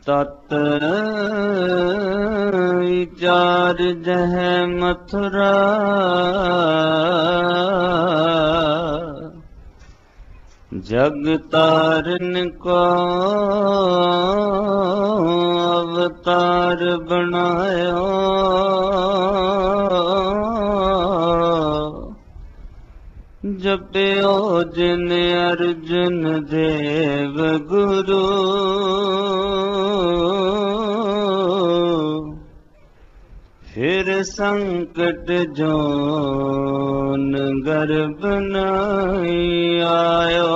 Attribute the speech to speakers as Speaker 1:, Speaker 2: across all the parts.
Speaker 1: ਤਤ ਵਿਚਾਰ ਜਹ ਮਥੁਰਾ ਜਗ ਤਾਰਨ ਕੋ ਅਵਤਾਰ ਬਣਾਇਓ ਜਪਿਓ ਜਿਨ ਅਰਜਨ ਦੇਵ ਗੁਰੂ ਫਿਰ ਸੰਕਟ ਜੋਨ ਗਰਭ ਨਹੀਂ ਆਇਓ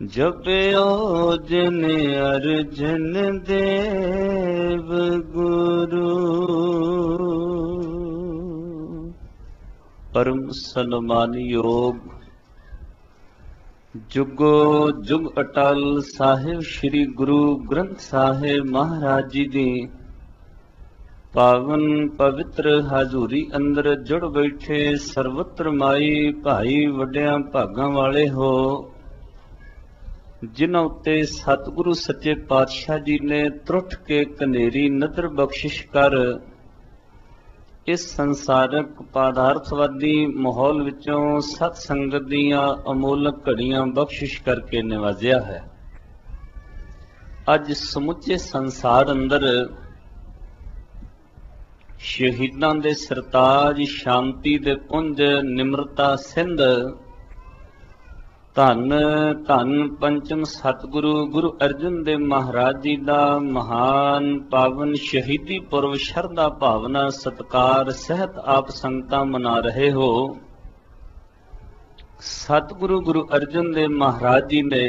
Speaker 1: ਜਪਿਓ ਜਿਨ ਅਰਜਨ ਦੇਵ ਗੁਰੂ। ਪਰਮ ਸਨਮਾਨਯੋਗ ਜੁਗੋ ਜੁਗ ਅਟਲ ਸਾਹਿਬ ਸ੍ਰੀ ਗੁਰੂ ਗ੍ਰੰਥ ਸਾਹਿਬ ਮਹਾਰਾਜ ਜੀ ਦੀ ਪਾਵਨ ਪਵਿੱਤਰ ਹਾਜ਼ੂਰੀ ਅੰਦਰ ਜੁੜ ਬੈਠੇ ਸਰਵਤਰ ਮਾਈ ਭਾਈ ਵੱਡਿਆਂ ਭਾਗਾਂ ਵਾਲੇ ਹੋ, ਜਿਨ੍ਹਾਂ ਉੱਤੇ ਸਤਿਗੁਰੂ ਸੱਚੇ ਪਾਤਸ਼ਾਹ ਜੀ ਨੇ ਤਰੁੱਠ ਕੇ ਕਨੇਰੀ ਨਦਰ ਬਖਸ਼ਿਸ਼ ਕਰ ਇਸ ਸੰਸਾਰਕ ਪਦਾਰਥਵਾਦੀ ਮਾਹੌਲ ਵਿੱਚੋਂ ਸਤ ਸੰਗਤ ਦੀਆਂ ਅਮੋਲਕ ਘੜੀਆਂ ਬਖਸ਼ਿਸ਼ ਕਰਕੇ ਨਿਵਾਜਿਆ ਹੈ। ਅੱਜ ਸਮੁੱਚੇ ਸੰਸਾਰ ਅੰਦਰ ਸ਼ਹੀਦਾਂ ਦੇ ਸਰਤਾਜ, ਸ਼ਾਂਤੀ ਦੇ ਪੁੰਜ, ਨਿਮਰਤਾ ਸਿੰਧ, ਧੰਨ ਧੰਨ ਪੰਚਮ ਸਤਿਗੁਰੂ ਗੁਰੂ ਅਰਜਨ ਦੇਵ ਮਹਾਰਾਜ ਜੀ ਦਾ ਮਹਾਨ ਪਾਵਨ ਸ਼ਹੀਦੀ ਪੁਰਬ ਸ਼ਰਧਾ ਭਾਵਨਾ ਸਤਿਕਾਰ ਸਹਿਤ ਆਪ ਸੰਗਤਾਂ ਮਨਾ ਰਹੇ ਹੋ। ਸਤਿਗੁਰੂ ਗੁਰੂ ਅਰਜਨ ਦੇਵ ਮਹਾਰਾਜ ਜੀ ਨੇ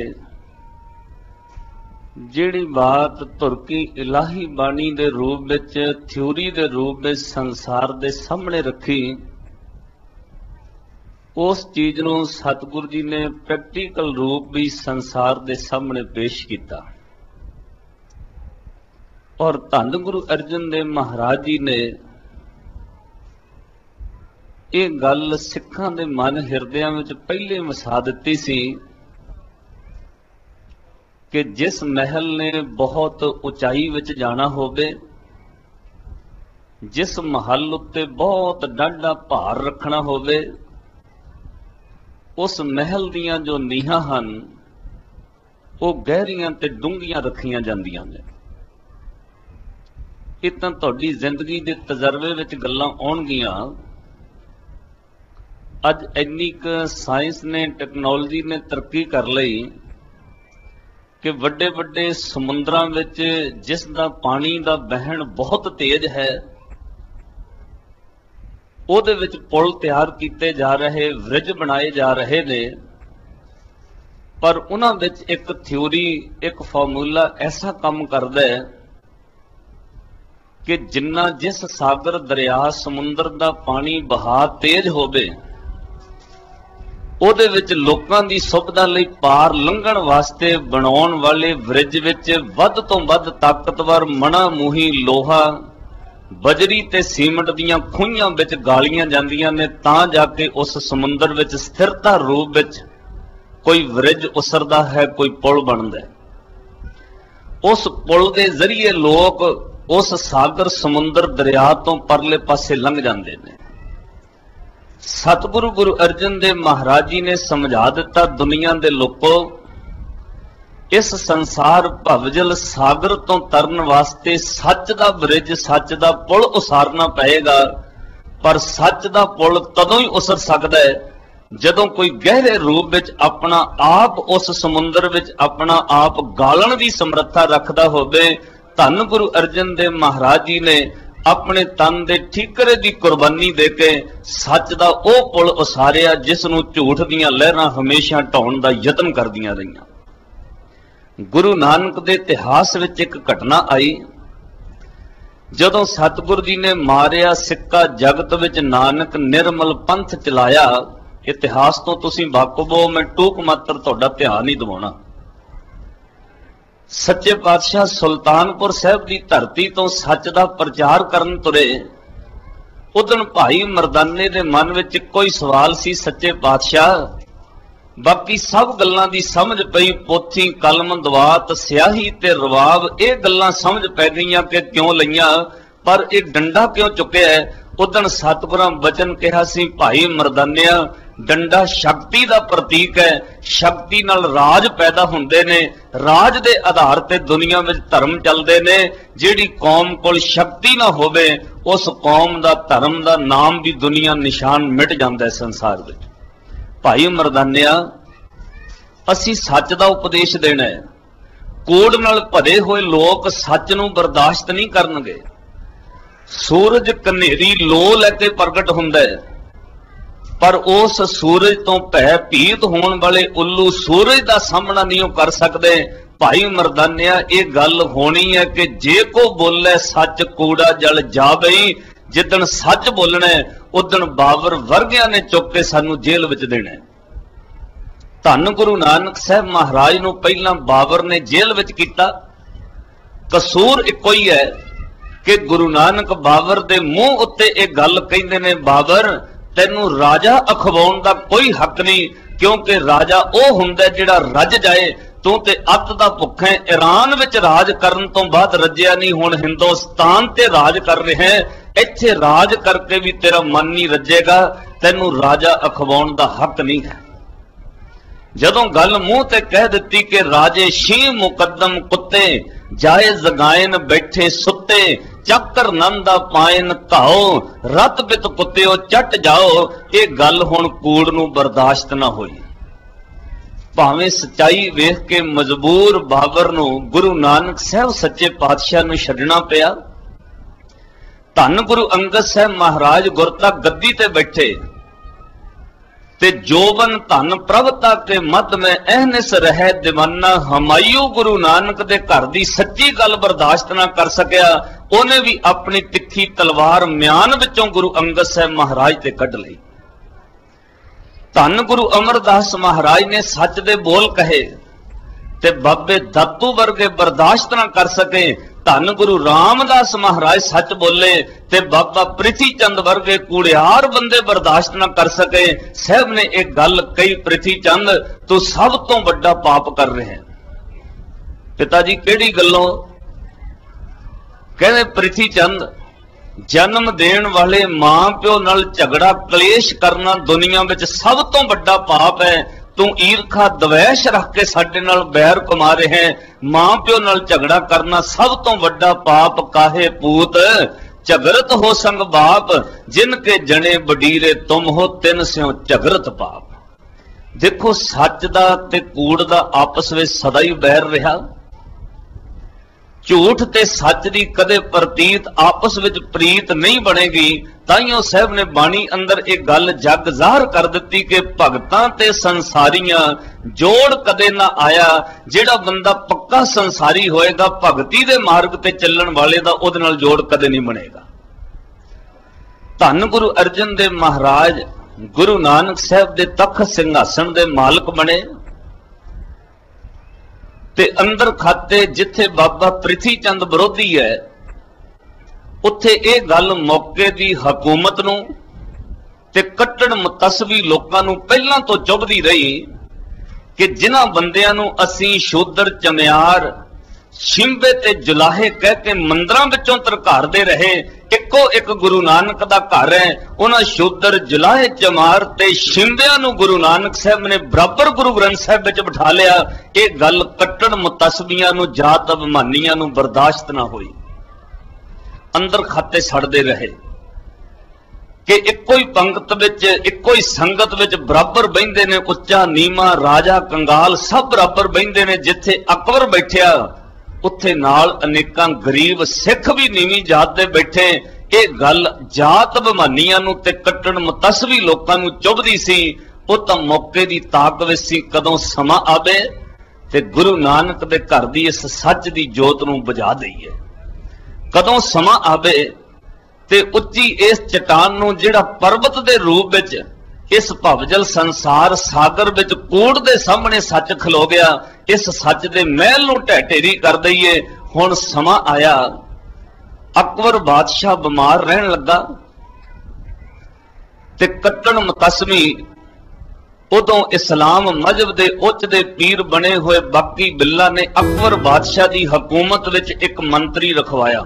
Speaker 1: ਜਿਹੜੀ ਬਾਤ ਤੁਰਕੀ ਇਲਾਹੀ ਬਾਣੀ ਦੇ ਰੂਪ ਵਿੱਚ, ਥਿਊਰੀ ਦੇ ਰੂਪ ਵਿੱਚ ਸੰਸਾਰ ਦੇ ਸਾਹਮਣੇ ਰੱਖੀ, ਉਸ ਚੀਜ਼ ਨੂੰ ਸਤਿਗੁਰੂ ਜੀ ਨੇ ਪ੍ਰੈਕਟੀਕਲ ਰੂਪ ਵੀ ਸੰਸਾਰ ਦੇ ਸਾਹਮਣੇ ਪੇਸ਼ ਕੀਤਾ। ਔਰ ਧੰਨ ਗੁਰੂ ਅਰਜਨ ਦੇਵ ਮਹਾਰਾਜ ਜੀ ਨੇ ਇਹ ਗੱਲ ਸਿੱਖਾਂ ਦੇ ਮਨ ਹਿਰਦਿਆਂ ਵਿੱਚ ਪਹਿਲੇ ਵਸਾ ਦਿੱਤੀ ਸੀ ਕਿ ਜਿਸ ਮਹਿਲ ਨੇ ਬਹੁਤ ਉਚਾਈ ਵਿੱਚ ਜਾਣਾ ਹੋਵੇ, ਜਿਸ ਮਹੱਲ ਉੱਤੇ ਬਹੁਤ ਡਾਢਾ ਭਾਰ ਰੱਖਣਾ ਹੋਵੇ, ਉਸ ਮਹਿਲ ਦੀਆਂ ਜੋ ਨੀਹਾਂ ਹਨ ਉਹ ਗਹਿਰੀਆਂ ਤੇ ਡੂੰਘੀਆਂ ਰੱਖੀਆਂ ਜਾਂਦੀਆਂ ਨੇ। ਇਹ ਤਾਂ ਤੁਹਾਡੀ ਜ਼ਿੰਦਗੀ ਦੇ ਤਜਰਬੇ ਵਿੱਚ ਗੱਲਾਂ ਆਉਣਗੀਆਂ। ਅੱਜ ਇੰਨੀ ਕੁ ਸਾਇੰਸ ਨੇ, ਟੈਕਨੋਲੋਜੀ ਨੇ ਤਰੱਕੀ ਕਰ ਲਈ ਕਿ ਵੱਡੇ ਵੱਡੇ ਸਮੁੰਦਰਾਂ ਵਿੱਚ ਜਿਸ ਦਾ ਪਾਣੀ ਦਾ ਵਹਿਣ ਬਹੁਤ ਤੇਜ਼ ਹੈ, ਉਹਦੇ ਵਿੱਚ ਪੁਲ ਤਿਆਰ ਕੀਤੇ ਜਾ ਰਹੇ, ਬ੍ਰਿਜ ਬਣਾਏ ਜਾ ਰਹੇ ਨੇ, ਪਰ ਉਹਨਾਂ ਵਿੱਚ ਇੱਕ ਥਿਊਰੀ, ਇੱਕ ਫਾਰਮੂਲਾ ਐਸਾ ਕੰਮ ਕਰਦਾ ਹੈ ਕਿ ਜਿੰਨਾ ਜਿਸ ਸਾਗਰ, ਦਰਿਆ, ਸਮੁੰਦਰ ਦਾ ਪਾਣੀ ਬਹਾਅ ਤੇਜ਼ ਹੋਵੇ, ਉਹਦੇ ਵਿੱਚ ਲੋਕਾਂ ਦੀ ਸੁਵਿਧਾ ਲਈ ਪਾਰ ਲੰਘਣ ਵਾਸਤੇ ਬਣਾਉਣ ਵਾਲੇ ਬ੍ਰਿਜ ਵਿੱਚ ਵੱਧ ਤੋਂ ਵੱਧ ਤਾਕਤਵਰ ਮਣਾ ਮੂੰਹੀ ਲੋਹਾ, ਬਜਰੀ ਤੇ ਸੀਮਿੰਟ ਦੀਆਂ ਖੂਹੀਆਂ ਵਿੱਚ ਗਾਲੀਆਂ ਜਾਂਦੀਆਂ ਨੇ, ਤਾਂ ਜਾ ਕੇ ਉਸ ਸਮੁੰਦਰ ਵਿੱਚ ਸਥਿਰਤਾ ਰੂਪ ਵਿੱਚ ਕੋਈ ਬ੍ਰਿਜ ਉਸਰਦਾ ਹੈ, ਕੋਈ ਪੁਲ ਬਣਦਾ ਹੈ। ਉਸ ਪੁਲ ਦੇ ਜ਼ਰੀਏ ਲੋਕ ਉਸ ਸਾਗਰ, ਸਮੁੰਦਰ, ਦਰਿਆ ਤੋਂ ਪਰਲੇ ਪਾਸੇ ਲੰਘ ਜਾਂਦੇ ਨੇ। ਸਤਿਗੁਰੂ ਗੁਰੂ ਅਰਜਨ ਦੇਵ ਮਹਾਰਾਜ ਜੀ ਨੇ ਸਮਝਾ ਦਿੱਤਾ, ਦੁਨੀਆ ਦੇ ਲੋਕੋ, ਇਸ ਸੰਸਾਰ ਭਵਜਲ ਸਾਗਰ ਤੋਂ ਤਰਨ ਵਾਸਤੇ ਸੱਚ ਦਾ ਬ੍ਰਿਜ, ਸੱਚ ਦਾ ਪੁਲ ਉਸਾਰਨਾ ਪਏਗਾ। ਪਰ ਸੱਚ ਦਾ ਪੁਲ ਤਦੋਂ ਹੀ ਉਸਰ ਸਕਦਾ ਹੈ ਜਦੋਂ ਕੋਈ ਗਹਿਰੇ ਰੂਪ ਵਿੱਚ ਆਪਣਾ ਆਪ ਉਸ ਸਮੁੰਦਰ ਵਿੱਚ ਆਪਣਾ ਆਪ ਗਾਲਣ ਦੀ ਸਮਰੱਥਾ ਰੱਖਦਾ ਹੋਵੇ। ਧੰਨ ਗੁਰੂ ਅਰਜਨ ਦੇਵ ਮਹਾਰਾਜ ਜੀ ਨੇ ਆਪਣੇ ਤਨ ਦੇ ਠੀਕਰੇ ਦੀ ਕੁਰਬਾਨੀ ਦੇ ਕੇ ਸੱਚ ਦਾ ਉਹ ਪੁਲ ਉਸਾਰਿਆ ਜਿਸ ਨੂੰ ਝੂਠ ਦੀਆਂ ਲਹਿਰਾਂ ਹਮੇਸ਼ਾ ਢਾਉਣ ਦਾ ਯਤਨ ਕਰਦੀਆਂ ਰਹੀਆਂ। ਗੁਰੂ ਨਾਨਕ ਦੇ ਇਤਿਹਾਸ ਵਿੱਚ ਇੱਕ ਘਟਨਾ ਆਈ, ਜਦੋਂ ਸਤਿਗੁਰੂ ਜੀ ਨੇ ਮਾਰਿਆ ਸਿੱਕਾ ਜਗਤ ਵਿੱਚ ਨਾਨਕ ਨਿਰਮਲ ਪੰਥ ਚਲਾਇਆ। ਇਤਿਹਾਸ ਤੋਂ ਤੁਸੀਂ ਵਾਕਫ ਹੋ, ਮੈਂ ਟੂਕ ਮਾਤਰ ਤੁਹਾਡਾ ਧਿਆਨ ਨਹੀਂ ਦਿਵਾਉਣਾ। ਸੱਚੇ ਪਾਤਸ਼ਾਹ ਸੁਲਤਾਨਪੁਰ ਸਾਹਿਬ ਦੀ ਧਰਤੀ ਤੋਂ ਸੱਚ ਦਾ ਪ੍ਰਚਾਰ ਕਰਨ ਤੁਰੇ। ਉਦਣ ਭਾਈ ਮਰਦਾਨੇ ਦੇ ਮਨ ਵਿੱਚ ਇੱਕੋ ਹੀ ਸਵਾਲ ਸੀ, ਸੱਚੇ ਪਾਤਸ਼ਾਹ बाकी सब गल्लां दी समझ पई, पोथी कलम दवात स्याही ते रवाब, ये गल्लां समझ पै गईयां कि क्यों लईयां, पर एक डंडा क्यों चुकिया है। उदण सतगुरां वचन कहा सी, भाई मर्दानिया डंडा शक्ति का प्रतीक है, शक्ति नाल राज पैदा हुंदे ने, राज दे आधार ते दुनिया में धर्म चलदे ने। जिहड़ी कौम कोल शक्ति ना होवे उस कौम दा धर्म दा नाम भी दुनिया निशान मिट जांदा है संसार विच। भाई मर्दानिया असी सच का उपदेश देना है, कूड़ नाल भरे हुए लोग सच नूं बर्दाश्त नहीं करनगे। सूरज कनेरी लो लैके प्रगट हुंदा है, पर उस सूरज तो भयभीत होने वाले उल्लू सूरज का सामना नहीं कर सकते। भाई मर्दानिया ये गल होनी है कि जे को बोले सच कूड़ा जल जावे। जिदन सच बोलना है उदन बाबर वर्गिया ने चुक के सानू जेल विच देना है। धन गुरु नानक साहब महाराज नूं पहला बाबर ने जेल विच कीता। कसूर इको ही है कि गुरु नानक बाबर दे मुंह उत्ते एक गल कहिंदे ने, बाबर तैनू राजा अखवाउण दा कोई हक नहीं, क्योंकि राजा वो हुंदा जिहड़ा रज जाए। तू ते अत दा भुखा है, ईरान विच राज करन तो बाद रजिया नहीं, हुण हिंदुस्तान ते राज कर रहे हैं, इत्थे राज करके भी तेरा मन नहीं रजेगा, तैनू राजा अखवाउण दा हक नहीं है। जदों गल मूंह ते कह दित्ती कि राजे शीं मुकद्दम कुत्ते, जाए जगायन बैठे सुत्ते, चक्कर नंदा पायन घाओ, रत बित कुत्तेओ चट जाओ, ये गल हुण कूड़ नूं बर्दाश्त ना होई। भावें सच्चाई वेख के मजबूर बाबर नूं गुरु नानक साहब सच्चे पातशाह नूं छड्डना पिया। धन गुरु अंगद साहब महाराज गुरता गद्दी ते बैठे ते जोबन धन प्रभता के मत में अहनिस रहे दीवाना। हमायूं गुरु नानक दे घर दी सच्ची गल बर्दाश्त ना कर सकिया, उन्हें भी अपनी तिखी तलवार म्यान विचों गुरु अंगद साहब महाराज ते कढ लई। धन गुरु अमरदास महाराज ने सच दे बोल कहे ते बाबे दातू वर्गे बर्दाश्त ना कर सके। धन गुरु रामदास महाराज सच बोले ते बाबा प्रिथी चंद वर्गे कूड़ियार बंदे बर्दाश्त ना कर सके। साहब ने एक गल कही, प्रिथी चंद तू सब तो बड़ा पाप कर रहे हैं। पिता जी केड़ी गल्लों? कहते प्रिथी चंद जन्म देण वाले मां प्यो नाल झगड़ा कलेश करना दुनिया विच सब तो बड़ा पाप है। तू ईरखा द्वेष रख के साडे नाल बैर कमा रहे हैं। मां प्यो नाल झगड़ा करना सब तो बड़ा पाप। काहे पूत झगरत हो संग बाप, जिनके जने बडीरे तुम हो, तिन स्यों झगरत पाप। देखो सच दा ते कूड़ दा आपस में सदा ही बैर रहा। झूठ ते सच दी कदे प्रतीत आपस विच प्रीत नहीं बनेगी। ताइयों साहब ने बाणी अंदर एक गल जग ज़ाहर कर दिती कि भगतां ते संसारियां जोड़ कदे ना आया। जेड़ा बंदा पक्का संसारी होएगा, भगती दे मार्ग ते चलण वाले दा उहदे नाल जोड़ कदे नहीं बनेगा। धन गुरु अर्जन देव महाराज गुरु नानक साहब दे तख्त सिंघासन दे मालक बने ते अंदर खाते जिथे बाबा प्रिथी चंद विरोधी है, उत्थे ये गल मौके दी हकूमत नूं ते कट्टड़ मुतसवी लोकां नूं पहलां तो चुभदी रही कि जिन्हां बंदियां नूं असीं शूदर चमियार शिंबे ते जुलाहे कह के मंदिरां विचों तरकारदे रहे। इको एक गुरु नानक दा घर है, उन्हां शूदर जुलाहे चमार ते शिंबियां नूं गुरु नानक साहब ने बराबर गुरु ग्रंथ साहब विच बिठा लिया। ये गल कट्टड़ मुतसबियां नूं जात अभिमानियां नूं बर्दाश्त ना होई। अंदर खाते सड़दे रहे कि इको ही पंगत विच इको ही संगत विच बराबर बहिंदे ने। उच्चा नीमा राजा कंगाल सब बराबर बहिंदे ने। जिथे अकबर बैठिया उत्थे नाल अनेकां गरीब सिख भी नीवी जात दे बैठे। ये गल जात अभिमानियां नूं ते कट्टड़ मुतसवी लोकां नूं चुभदी सी। वो तां मौके दी ताक विच सी कदों समा आवे ते गुरु नानक दे घर दी इस सच दी जोत नूं बुझा दईए। कदों समा आवे ते उच्ची इस चट्टान नूं जिहड़ा पर्वत दे रूप विच इस भवजल संसार सागर विच कूड़ दे सामने सच खलो गया, इस सच दे महल नूं ढह ढेरी कर दईए। हुण समा आया, अकबर बादशाह बीमार रहन लगा ते कट्टड़ मुतसमी उदों इस्लाम मजहब दे उच्च दे पीर बने हुए बक्की बिल्ला ने अकबर बादशाह की हुकूमत विच एक मंत्री रखवाया।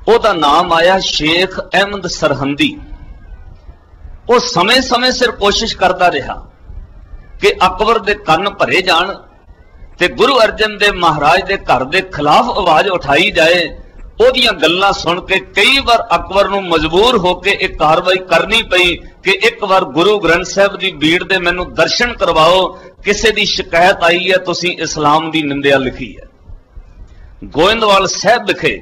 Speaker 1: उहदा नाम आया शेख अहमद सरहंदी। वो समय समय सिर कोशिश करता रहा कि अकबर दे कन्न भरे जान ते गुरु अर्जन देव महाराज दे घर दे खिलाफ आवाज उठाई जाए। ओदियां गल्लां सुन के कई बार अकबर नूं मजबूर होके एक कार्रवाई करनी पई कि एक बार गुरु ग्रंथ साहिब दी भीड़ दे मैनूं दर्शन करवाओ, किसी दी शिकायत आई है, तुसीं इस्लाम दी निंदिया लिखी है। गोइंदवाल साहिब विखे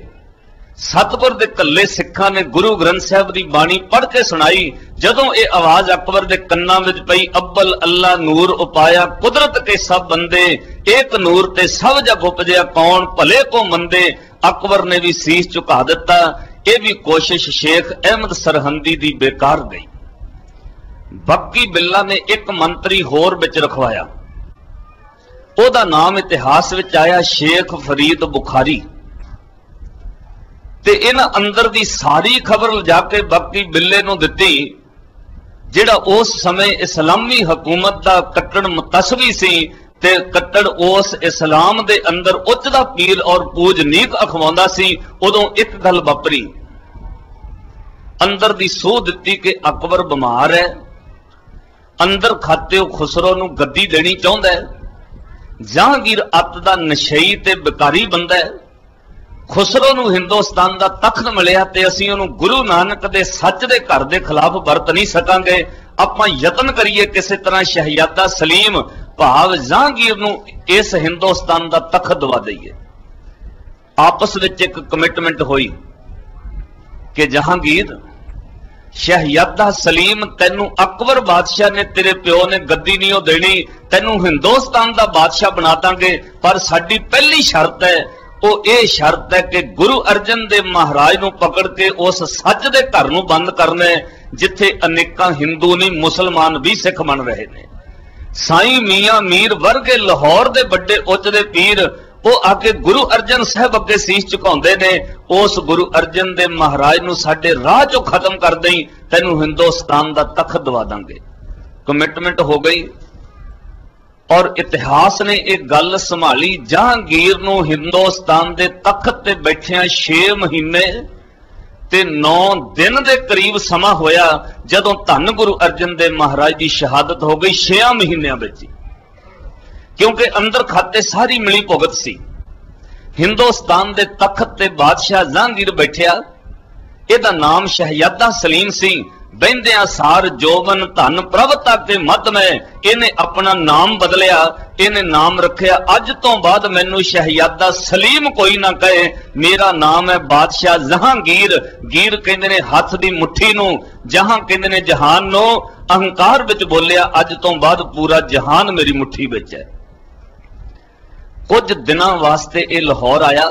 Speaker 1: सतपुर दे कल्ले सिखां ने गुरु ग्रंथ साहिब दी बाणी पढ़ के सुनाई। जदों ये आवाज अकबर दे कन्नां विच पई, अब्बल अल्लाह नूर उपाया कुदरत के सब बंदे, एक नूर ते सब जग उपजया कौन भले को मंदे। अकबर ने भी सीस झुका दिता। यह भी कोशिश शेख अहमद सरहंदी दी बेकार गई। बक्की बिल्ला ने एक मंत्री होर विच रखवाया। ओदा नाम इतिहास विच आया शेख फरीद बुखारी। ते इन्हां अंदर दी सारी खबर जाके बक्की बिल्ले नूं दित्ती, जिहड़ा उस समय इस्लामी हुकूमत दा कट्टड़ मुतसवी सी ते कट्टड़ उस इस्लाम दे अंदर उच्च दा पीर और पूजनीक अखवाउंदा सी। उदों एक गल वापरी, अंदर दी सूह दित्ती कि अकबर बीमार है, अंदर खाते खुसरो नूं गद्दी देनी चाहुंदा है। जहांगीर अत दा नशई ते बेकारी बंदा है। खुसरो नूं हिंदुस्तान दा तख्त मिलिया ते असीं उहनूं गुरु नानक दे सच दे घर दे खिलाफ वरत नहीं सकांगे। आपां यतन करिए किसी तरह शहजादा सलीम भाव जहांगीर नूं इस हिंदुस्तान दा तख्त दवा दईए। आपस विच एक कमिटमेंट होई कि जहांगीर शहजादा सलीम तैनूं अकबर बादशाह ने तेरे प्यो ने गद्दी नहीं देनी, तैनूं हिंदुस्तान दा बादशाह बना दांगे, पर साडी पहली शर्त है, वो ये शर्त है कि गुरु अर्जन देव महाराज नूं पकड़ के उस सच दे घर नूं बंद करना है जिथे अनेकां हिंदू नहीं मुसलमान भी सिख बन रहे ने। साईं मियां मीर वर्गे लाहौर दे बड़े उच्च दे पीर वो आके गुरु अर्जन साहब अगे सीस झुकाउंदे ने। उस गुरु अर्जन देव महाराज नूं साडे राह चों खत्म कर दई, तैनूं हिंदुस्तान दा तख्त दवा दांगे। कमिटमेंट हो गई और इतिहास ने एक गल संभाली। जहांगीर नूं हिंदुस्तान दे तख्त ते बैठिया 6 महीने ते 9 दिन दे करीब समा होया जदों धन गुरु अर्जन देव महाराज की शहादत हो गई 6 महीनों में, क्योंकि अंदर खाते सारी मिली भुगत सी। हिंदुस्तान दे तख्त ते बादशाह जहांगीर बैठिया, इहदा नाम शहजादा सलीम सी। बहिंदिया सार जोबन धन प्रभता के मत में इन्हें अपना नाम बदलिया। इन्हें नाम रखिया अज तो बाद मैनू शहजादा सलीम कोई ना कहे, मेरा नाम है बादशाह जहांगीर। गीर कहंदे ने हथ दी मुट्ठी नूं, जहां कहंदे ने जहान नो। अहंकार विच बोलिया अज तो बाद पूरा जहान मेरी मुट्ठी विच है। कुछ दिनां वास्ते ये लाहौर आया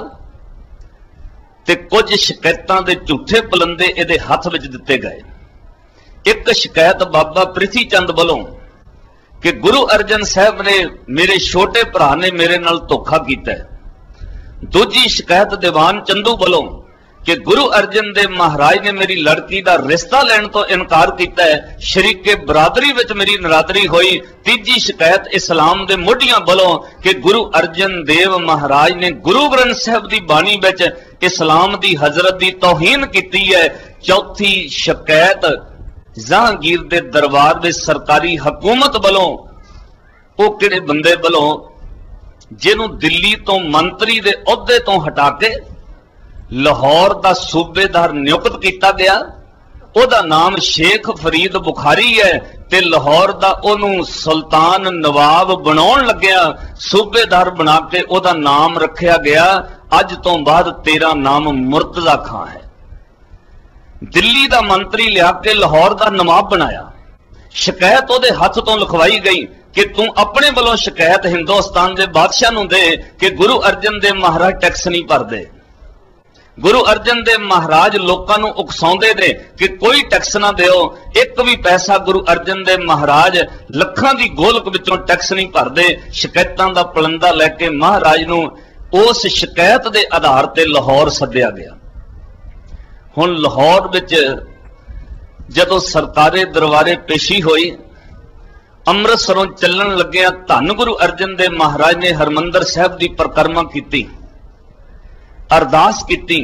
Speaker 1: ते कुछ शिकायतां दे झूठे पलंदे इहदे हथ विच दिते गए। एक शिकायत बाबा प्रिथी चंद वालों कि गुरु अर्जन साहब ने मेरे छोटे भरा ने मेरे नाल धोखा किया है। दूजी शिकायत दीवान चंदू वालों कि गुरु अर्जन देव महाराज ने मेरी लड़की का रिश्ता लैण तो इनकार किया है, शरीके बरादरी विच मेरी नरादरी हुई। तीजी शिकायत इस्लाम दे मोढियां वालों कि गुरु अर्जन देव महाराज ने गुरु ग्रंथ साहब की बाणी विच इस्लाम की हजरत की तौहीन की है। चौथी शिकायत जहांगीर दे दरबार दे सरकारी हुकूमत वालों, वो किहड़े बंदे वालों जिन्हों दिल्ली तो मंत्री दे ओहदे तो हटा के लाहौर दा सूबेदार नियुक्त किया गया। ओहदा नाम शेख फरीद बुखारी है ते लाहौर दा ओनू सुल्तान नवाब बनाउण लग्या। सूबेदार बना के ओहदा नाम रखा गया अज तो बाद तेरा नाम मुर्तजा खां है। दिल्ली दा मंत्री लिया के लाहौर दा नवाब बनाया। शिकायत ओहदे हथ तो लिखवाई गई कि तू अपने वालों शिकायत हिंदुस्तान के बादशाह नूं दे कि गुरु अर्जन देव महाराज टैक्स नहीं भरदे। गुरु अर्जन देव महाराज लोकां नूं उकसाउंदे ने कि कोई टैक्स ना दिओ। एक भी पैसा गुरु अर्जन देव महाराज लखां दी गोलक विचों टैक्स नहीं भरदे। शिकायतां दा पलंदा लैके महाराज नूं उस शिकायत के आधार ते लाहौर सद्दिया गया। हुण लाहौर विच जदों सरकारे दरबारे पेशी हुई ਅੰਮ੍ਰਿਤਸਰੋਂ ਚੱਲਣ ਲੱਗਿਆ ਧੰਨ ਗੁਰੂ ਅਰਜਨ ਦੇਵ ਮਹਾਰਾਜ ਨੇ ਹਰਮੰਦਰ ਸਾਹਿਬ ਦੀ ਪਰਿਕਰਮਾ ਕੀਤੀ, ਅਰਦਾਸ ਕੀਤੀ।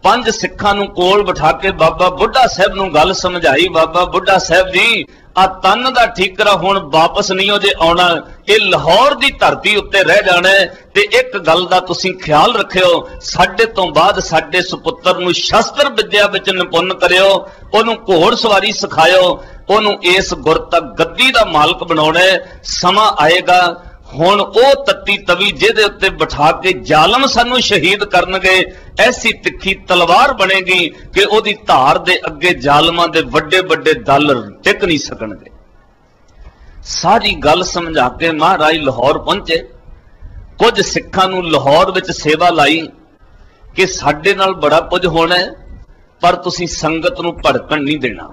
Speaker 1: 5 ਸਿੱਖਾਂ ਨੂੰ ਕੋਲ ਬਿਠਾ ਕੇ ਬਾਬਾ ਬੁੱਢਾ ਸਾਹਿਬ ਨੂੰ ਗੱਲ ਸਮਝਾਈ। ਬਾਬਾ ਬੁੱਢਾ ਸਾਹਿਬ ਜੀ, ਆ ਤਨ ਦਾ ਠੀਕਰਾ ਹੁਣ ਵਾਪਸ ਨਹੀਂ ਹੋ ਜੇ ਆਉਣਾ, ਇਹ ਲਾਹੌਰ ਦੀ ਧਰਤੀ ਉੱਤੇ ਰਹਿ ਜਾਣਾ। ਤੇ ਇੱਕ ਗੱਲ ਦਾ ਤੁਸੀਂ ਖਿਆਲ ਰੱਖਿਓ, ਸਾਡੇ ਤੋਂ ਬਾਅਦ ਸਾਡੇ ਸੁਪੁੱਤਰ ਨੂੰ ਸ਼ਸਤਰ ਵਿੱਦਿਆ ਵਿੱਚ ਨਿਪੁੰਨ ਕਰਿਓ, ਉਹਨੂੰ ਘੋੜ ਸਵਾਰੀ ਸਿਖਾਇਓ, ਉਹਨੂੰ ਇਸ ਗੁਰਤਕ ਗੱਦੀ ਦਾ ਮਾਲਕ ਬਣਾਉਣਾ। ਸਮਾਂ ਆਏਗਾ ਹੁਣ ਉਹ ਤੱਤੀ ਤਵੀ ਜਿਹਦੇ ਉੱਤੇ ਬਿਠਾ ਕੇ ਜ਼ਾਲਮ ਸਾਨੂੰ ਸ਼ਹੀਦ ਕਰਨਗੇ, ਐਸੀ ਤਿੱਖੀ ਤਲਵਾਰ ਬਣੇਗੀ ਕਿ ਉਹਦੀ ਧਾਰ ਦੇ ਅੱਗੇ ਜ਼ਾਲਮਾਂ ਦੇ ਵੱਡੇ ਵੱਡੇ ਦਲ ਟਿਕ ਨਹੀਂ ਸਕਣਗੇ। ਸਾਰੀ ਗੱਲ ਸਮਝਾ ਕੇ ਮਹਾਰਾਜ ਲਾਹੌਰ ਪਹੁੰਚੇ। ਕੁਝ ਸਿੱਖਾਂ ਨੂੰ ਲਾਹੌਰ ਵਿੱਚ ਸੇਵਾ ਲਾਈ ਕਿ ਸਾਡੇ ਨਾਲ ਬੜਾ ਕੁਝ ਹੋਣਾ ਹੈ, ਪਰ ਤੁਸੀਂ ਸੰਗਤ ਨੂੰ ਭੜਕਣ ਨਹੀਂ ਦੇਣਾ।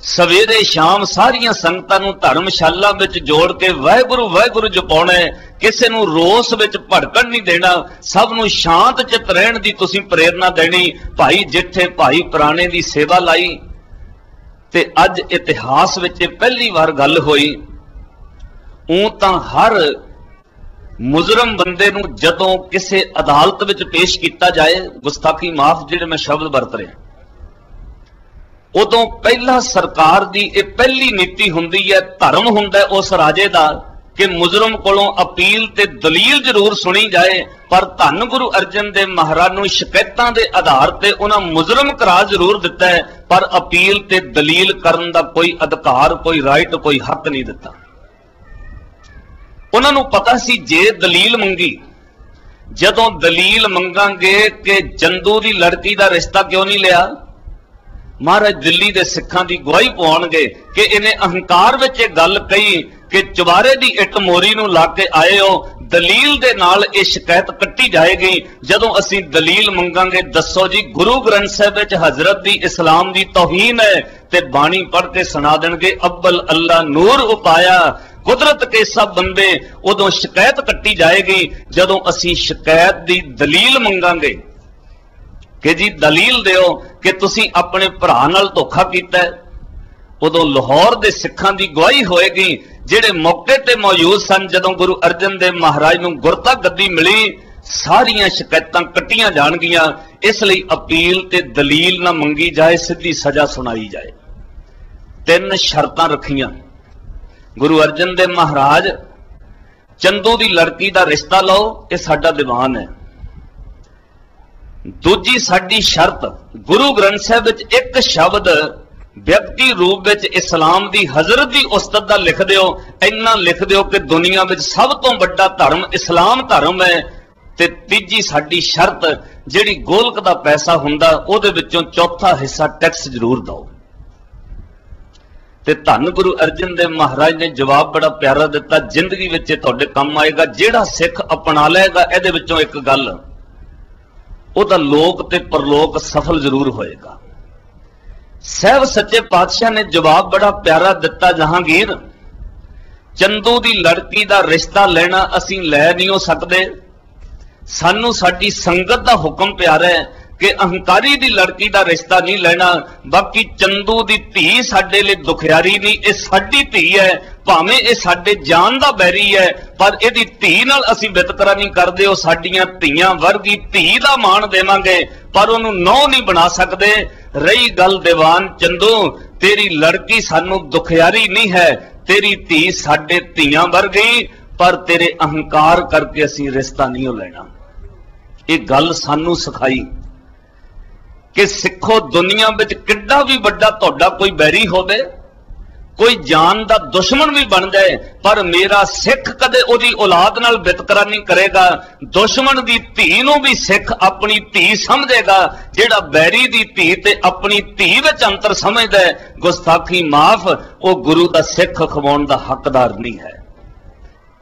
Speaker 1: ਸਵੇਰੇ ਸ਼ਾਮ ਸਾਰੀਆਂ ਸੰਗਤਾਂ ਨੂੰ ਧਰਮਸ਼ਾਲਾ ਵਿੱਚ ਜੋੜ ਕੇ ਵਾਹਿਗੁਰੂ ਵਾਹਿਗੁਰੂ ਜਪਾਉਣਾ ਹੈ, ਕਿਸੇ ਨੂੰ ਰੋਸ ਵਿੱਚ ਭੜਕਣ ਨਹੀਂ ਦੇਣਾ, ਸਭ ਨੂੰ ਸ਼ਾਂਤ ਚਿੱਤ ਰਹਿਣ ਦੀ ਤੁਸੀਂ ਪ੍ਰੇਰਨਾ ਦੇਣੀ। ਭਾਈ ਜਿੱਥੇ ਭਾਈ ਪੁਰਾਣੇ ਦੀ ਸੇਵਾ ਲਾਈ ਤੇ ਅੱਜ ਇਤਿਹਾਸ ਵਿੱਚ ਇਹ ਪਹਿਲੀ ਵਾਰ ਗੱਲ ਹੋਈ। ਉਹ ਤਾਂ ਹਰ ਮੁਜਰਮ ਬੰਦੇ ਨੂੰ ਜਦੋਂ ਕਿਸੇ ਅਦਾਲਤ ਵਿੱਚ ਪੇਸ਼ ਕੀਤਾ ਜਾਏ, ਗੁਸਤਾਖੀ ਮਾਫ ਜਿਹੜੇ ਮੈਂ ਸ਼ਬਦ ਵਰਤ ਰਿਹਾ, ਉਦੋਂ ਪਹਿਲਾਂ ਸਰਕਾਰ ਦੀ ਇਹ ਪਹਿਲੀ ਨੀਤੀ ਹੁੰਦੀ ਹੈ, ਧਰਮ ਹੁੰਦਾ ਉਸ ਰਾਜੇ ਦਾ ਕਿ ਮੁਜਰਮ ਕੋਲੋਂ ਅਪੀਲ ਤੇ ਦਲੀਲ ਜ਼ਰੂਰ ਸੁਣੀ ਜਾਏ, ਪਰ ਧੰਨ ਗੁਰੂ ਅਰਜਨ ਦੇਵ ਮਹਾਰਾਜ ਨੂੰ ਸ਼ਿਕਾਇਤਾਂ ਦੇ ਆਧਾਰ ਤੇ ਉਹਨਾਂ ਮੁਜਰਮ ਕਰਾਰ ਜ਼ਰੂਰ ਦਿੱਤਾ ਹੈ, ਪਰ ਅਪੀਲ ਤੇ ਦਲੀਲ ਕਰਨ ਦਾ ਕੋਈ ਅਧਿਕਾਰ, ਕੋਈ ਰਾਈਟ, ਕੋਈ ਹੱਕ ਨਹੀਂ ਦਿੱਤਾ। ਉਹਨਾਂ ਨੂੰ ਪਤਾ ਸੀ ਜੇ ਦਲੀਲ ਮੰਗੀ, ਜਦੋਂ ਦਲੀਲ ਮੰਗਾਂਗੇ ਕਿ ਚੰਦੂ ਦੀ ਲੜਕੀ ਦਾ ਰਿਸ਼ਤਾ ਕਿਉਂ ਨਹੀਂ ਲਿਆ, ਮਹਾਰਾਜ ਦਿੱਲੀ ਦੇ ਸਿੱਖਾਂ ਦੀ ਗਵਾਹੀ ਪਾਉਣਗੇ ਕਿ ਇਹਨੇ ਅਹੰਕਾਰ ਵਿੱਚ ਇਹ ਗੱਲ ਕਹੀ ਕਿ ਚੁਬਾਰੇ ਦੀ ਇੱਟ ਮੋਰੀ ਨੂੰ ਲਾ ਕੇ ਆਏ ਹੋ। ਦਲੀਲ ਦੇ ਨਾਲ ਇਹ ਸ਼ਿਕਾਇਤ ਕੱਟੀ ਜਾਏਗੀ। ਜਦੋਂ ਅਸੀਂ ਦਲੀਲ ਮੰਗਾਂਗੇ, ਦੱਸੋ ਜੀ ਗੁਰੂ ਗ੍ਰੰਥ ਸਾਹਿਬ ਵਿੱਚ ਹਜ਼ਰਤ ਦੀ ਇਸਲਾਮ ਦੀ ਤੌਹੀਨ ਹੈ, ਤੇ ਬਾਣੀ ਪੜ੍ਹ ਕੇ ਸੁਣਾ ਦੇਣਗੇ ਅੱਬਲ ਅੱਲਾ ਨੂਰ ਉਪਾਇਆ ਕੁਦਰਤ ਕੇ ਸਭ ਬੰਦੇ। ਉਦੋਂ ਸ਼ਿਕਾਇਤ ਕੱਟੀ ਜਾਏਗੀ। ਜਦੋਂ ਅਸੀਂ ਸ਼ਿਕਾਇਤ ਦੀ ਦਲੀਲ ਮੰਗਾਂਗੇ ਕਿ ਜੀ ਦਲੀਲ ਦਿਓ ਕਿ ਤੁਸੀਂ ਆਪਣੇ ਭਰਾ ਨਾਲ ਧੋਖਾ ਕੀਤਾ, ਉਦੋਂ ਲਾਹੌਰ ਦੇ ਸਿੱਖਾਂ ਦੀ ਗਵਾਹੀ ਹੋਏਗੀ ਜਿਹੜੇ ਮੌਕੇ ਤੇ ਮੌਜੂਦ ਸਨ। ਜਦੋਂ ਗੁਰੂ ਅਰਜਨ ਦੇਵ ਮਹਾਰਾਜ ਨੂੰ ਗੁਰਤਾ ਗੱਦੀ ਮਿਲੀ, ਸਾਰੀਆਂ ਸ਼ਿਕਾਇਤਾਂ ਕੱਟੀਆਂ ਜਾਣਗੀਆਂ। ਇਸ ਲਈ ਅਪੀਲ ਤੇ ਦਲੀਲ ਨਾ ਮੰਗੀ ਜਾਏ, ਸਿੱਧੀ ਸਜ਼ਾ ਸੁਣਾਈ ਜਾਏ। 3 ਸ਼ਰਤਾਂ ਰੱਖੀਆਂ ਗੁਰੂ ਅਰਜਨ ਦੇਵ ਮਹਾਰਾਜ। ਚੰਦੂ ਦੀ ਲੜਕੀ ਦਾ ਰਿਸ਼ਤਾ ਲਓ, ਇਹ ਸਾਡਾ ਦੀਵਾਨ ਹੈ। ਦੂਜੀ ਸਾਡੀ ਸ਼ਰਤ, ਗੁਰੂ ਗ੍ਰੰਥ ਸਾਹਿਬ ਵਿੱਚ ਇੱਕ ਸ਼ਬਦ ਵਿਅਕਤੀ ਰੂਪ ਵਿੱਚ ਇਸਲਾਮ ਦੀ ਹਜ਼ਰਤ ਦੀ ਉਸਤਤ ਦਾ ਲਿਖ ਦਿਓ, ਇੰਨਾ ਲਿਖ ਦਿਓ ਕਿ ਦੁਨੀਆ ਵਿੱਚ ਸਭ ਤੋਂ ਵੱਡਾ ਧਰਮ ਇਸਲਾਮ ਧਰਮ ਹੈ। ਤੇ ਤੀਜੀ ਸਾਡੀ ਸ਼ਰਤ, ਜਿਹੜੀ ਗੋਲਕ ਦਾ ਪੈਸਾ ਹੁੰਦਾ ਉਹਦੇ ਵਿੱਚੋਂ ਚੌਥਾ ਹਿੱਸਾ ਟੈਕਸ ਜ਼ਰੂਰ ਦਿਓ। ਤੇ ਧੰਨ ਗੁਰੂ ਅਰਜਨ ਦੇਵ ਮਹਾਰਾਜ ਨੇ ਜਵਾਬ ਬੜਾ ਪਿਆਰਾ ਦਿੱਤਾ, ਜ਼ਿੰਦਗੀ ਵਿੱਚ ਤੁਹਾਡੇ ਕੰਮ ਆਏਗਾ। ਜਿਹੜਾ ਸਿੱਖ ਅਪਣਾ ਲਏਗਾ ਇਹਦੇ ਵਿੱਚੋਂ ਇੱਕ ਗੱਲ, ਉਹਦਾ ਲੋਕ ਤੇ ਪਰਲੋਕ ਸਫਲ ਜ਼ਰੂਰ ਹੋਏਗਾ। ਸਾਹਿਬ ਸੱਚੇ ਪਾਤਸ਼ਾਹ ਨੇ ਜਵਾਬ ਬੜਾ ਪਿਆਰਾ ਦਿੱਤਾ, ਜਹਾਂਗੀਰ ਚੰਦੂ ਦੀ ਲੜਕੀ ਦਾ ਰਿਸ਼ਤਾ ਲੈਣਾ ਅਸੀਂ ਲੈ ਨਹੀਂ ਹੋ ਸਕਦੇ। ਸਾਨੂੰ ਸਾਡੀ ਸੰਗਤ ਦਾ ਹੁਕਮ ਪਿਆਰਾ ਹੈ ਕਿ ਅਹੰਕਾਰੀ ਦੀ ਲੜਕੀ ਦਾ ਰਿਸ਼ਤਾ ਨਹੀਂ ਲੈਣਾ। ਬਾਕੀ ਚੰਦੂ ਦੀ ਧੀ ਸਾਡੇ ਲਈ ਦੁਖਿਆਰੀ ਨਹੀਂ, ਇਹ ਸਾਡੀ ਧੀ ਹੈ, ਭਾਵੇਂ ਇਹ ਸਾਡੇ ਜਾਨ ਦਾ ਬੈਰੀ ਹੈ, ਪਰ ਇਹਦੀ ਧੀ ਨਾਲ ਅਸੀਂ ਵਿਤਕਰਾ ਨਹੀਂ ਕਰਦੇ। ਉਹ ਸਾਡੀਆਂ ਧੀਆਂ ਵਰਗੀ ਧੀ ਦਾ ਮਾਣ ਦੇਵਾਂਗੇ, ਪਰ ਉਹਨੂੰ ਨੌ ਨਹੀਂ ਬਣਾ ਸਕਦੇ। ਰਹੀ ਗੱਲ ਦੀਵਾਨ ਚੰਦੂ, ਤੇਰੀ ਲੜਕੀ ਸਾਨੂੰ ਦੁਖਿਆਰੀ ਨਹੀਂ ਹੈ, ਤੇਰੀ ਧੀ ਸਾਡੇ ਧੀਆਂ ਵਰਗੀ, ਪਰ ਤੇਰੇ ਅਹੰਕਾਰ ਕਰਕੇ ਅਸੀਂ ਰਿਸ਼ਤਾ ਨਹੀਂ ਲੈਣਾ। ਇਹ ਗੱਲ ਸਾਨੂੰ ਸਿਖਾਈ ਕਿ ਸਿੱਖੋ, ਦੁਨੀਆ ਵਿੱਚ ਕਿੱਡਾ ਵੀ ਵੱਡਾ ਤੁਹਾਡਾ ਕੋਈ ਬੈਰੀ ਹੋਵੇ, ਕੋਈ ਜਾਨ ਦਾ ਦੁਸ਼ਮਣ ਵੀ ਬਣ ਜਾਏ, ਪਰ ਮੇਰਾ ਸਿੱਖ ਕਦੇ ਉਹਦੀ ਔਲਾਦ ਨਾਲ ਵਿਤਕਰਾ ਨਹੀਂ ਕਰੇਗਾ। ਦੁਸ਼ਮਣ ਦੀ ਧੀ ਨੂੰ ਵੀ ਸਿੱਖ ਆਪਣੀ ਧੀ ਸਮਝੇਗਾ। ਜਿਹੜਾ ਬੈਰੀ ਦੀ ਧੀ ਤੇ ਆਪਣੀ ਧੀ ਵਿੱਚ ਅੰਤਰ ਸਮਝਦਾ ਹੈ, ਗੁਸਤਾਖੀ ਮਾਫ, ਉਹ ਗੁਰੂ ਦਾ ਸਿੱਖ ਖਵਾਉਣ ਦਾ ਹੱਕਦਾਰ ਨਹੀਂ ਹੈ।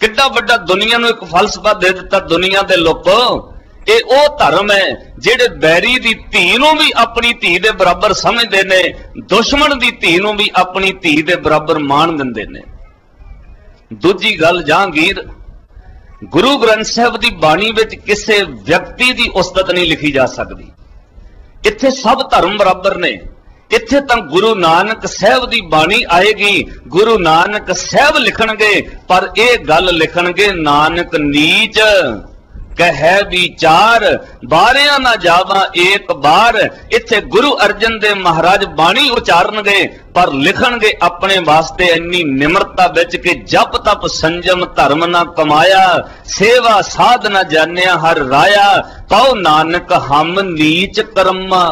Speaker 1: ਕਿੱਡਾ ਵੱਡਾ ਦੁਨੀਆ ਨੂੰ ਇੱਕ ਫਲਸਫਾ ਦੇ ਦਿੱਤਾ, ਦੁਨੀਆ ਦੇ ਲੋਕੋ, ਇਹ ਉਹ ਧਰਮ ਹੈ ਜਿਹੜੇ ਬੈਰੀ ਦੀ ਧੀ ਨੂੰ ਵੀ ਆਪਣੀ ਧੀ ਦੇ ਬਰਾਬਰ ਸਮਝਦੇ ਨੇ, ਦੁਸ਼ਮਣ ਦੀ ਧੀ ਨੂੰ ਵੀ ਆਪਣੀ ਧੀ ਦੇ ਬਰਾਬਰ ਮਾਣ ਦਿੰਦੇ ਨੇ। ਦੂਜੀ ਗੱਲ ਜਹਾਂਗੀਰ, ਗੁਰੂ ਗ੍ਰੰਥ ਸਾਹਿਬ ਦੀ ਬਾਣੀ ਵਿੱਚ ਕਿਸੇ ਵਿਅਕਤੀ ਦੀ ਉਸਤਤ ਨਹੀਂ ਲਿਖੀ ਜਾ ਸਕਦੀ। ਇੱਥੇ ਸਭ ਧਰਮ ਬਰਾਬਰ ਨੇ। इत्थे तां गुरु नानक साहब दी बाणी आएगी, गुरु नानक साहब लिखणगे, पर यह गल लिखणगे नानक नीच कहे विचार बारिया ना जावा एक बार। इत्थे गुरु अर्जन देव महाराज बाणी उचारनगे पर लिखणगे अपने वास्ते इन्नी निमरता विच कि जप तप संजम धर्म ना कमाया, सेवा साध ना जानिया हर राया, कहो नानक हम नीच कर्मा,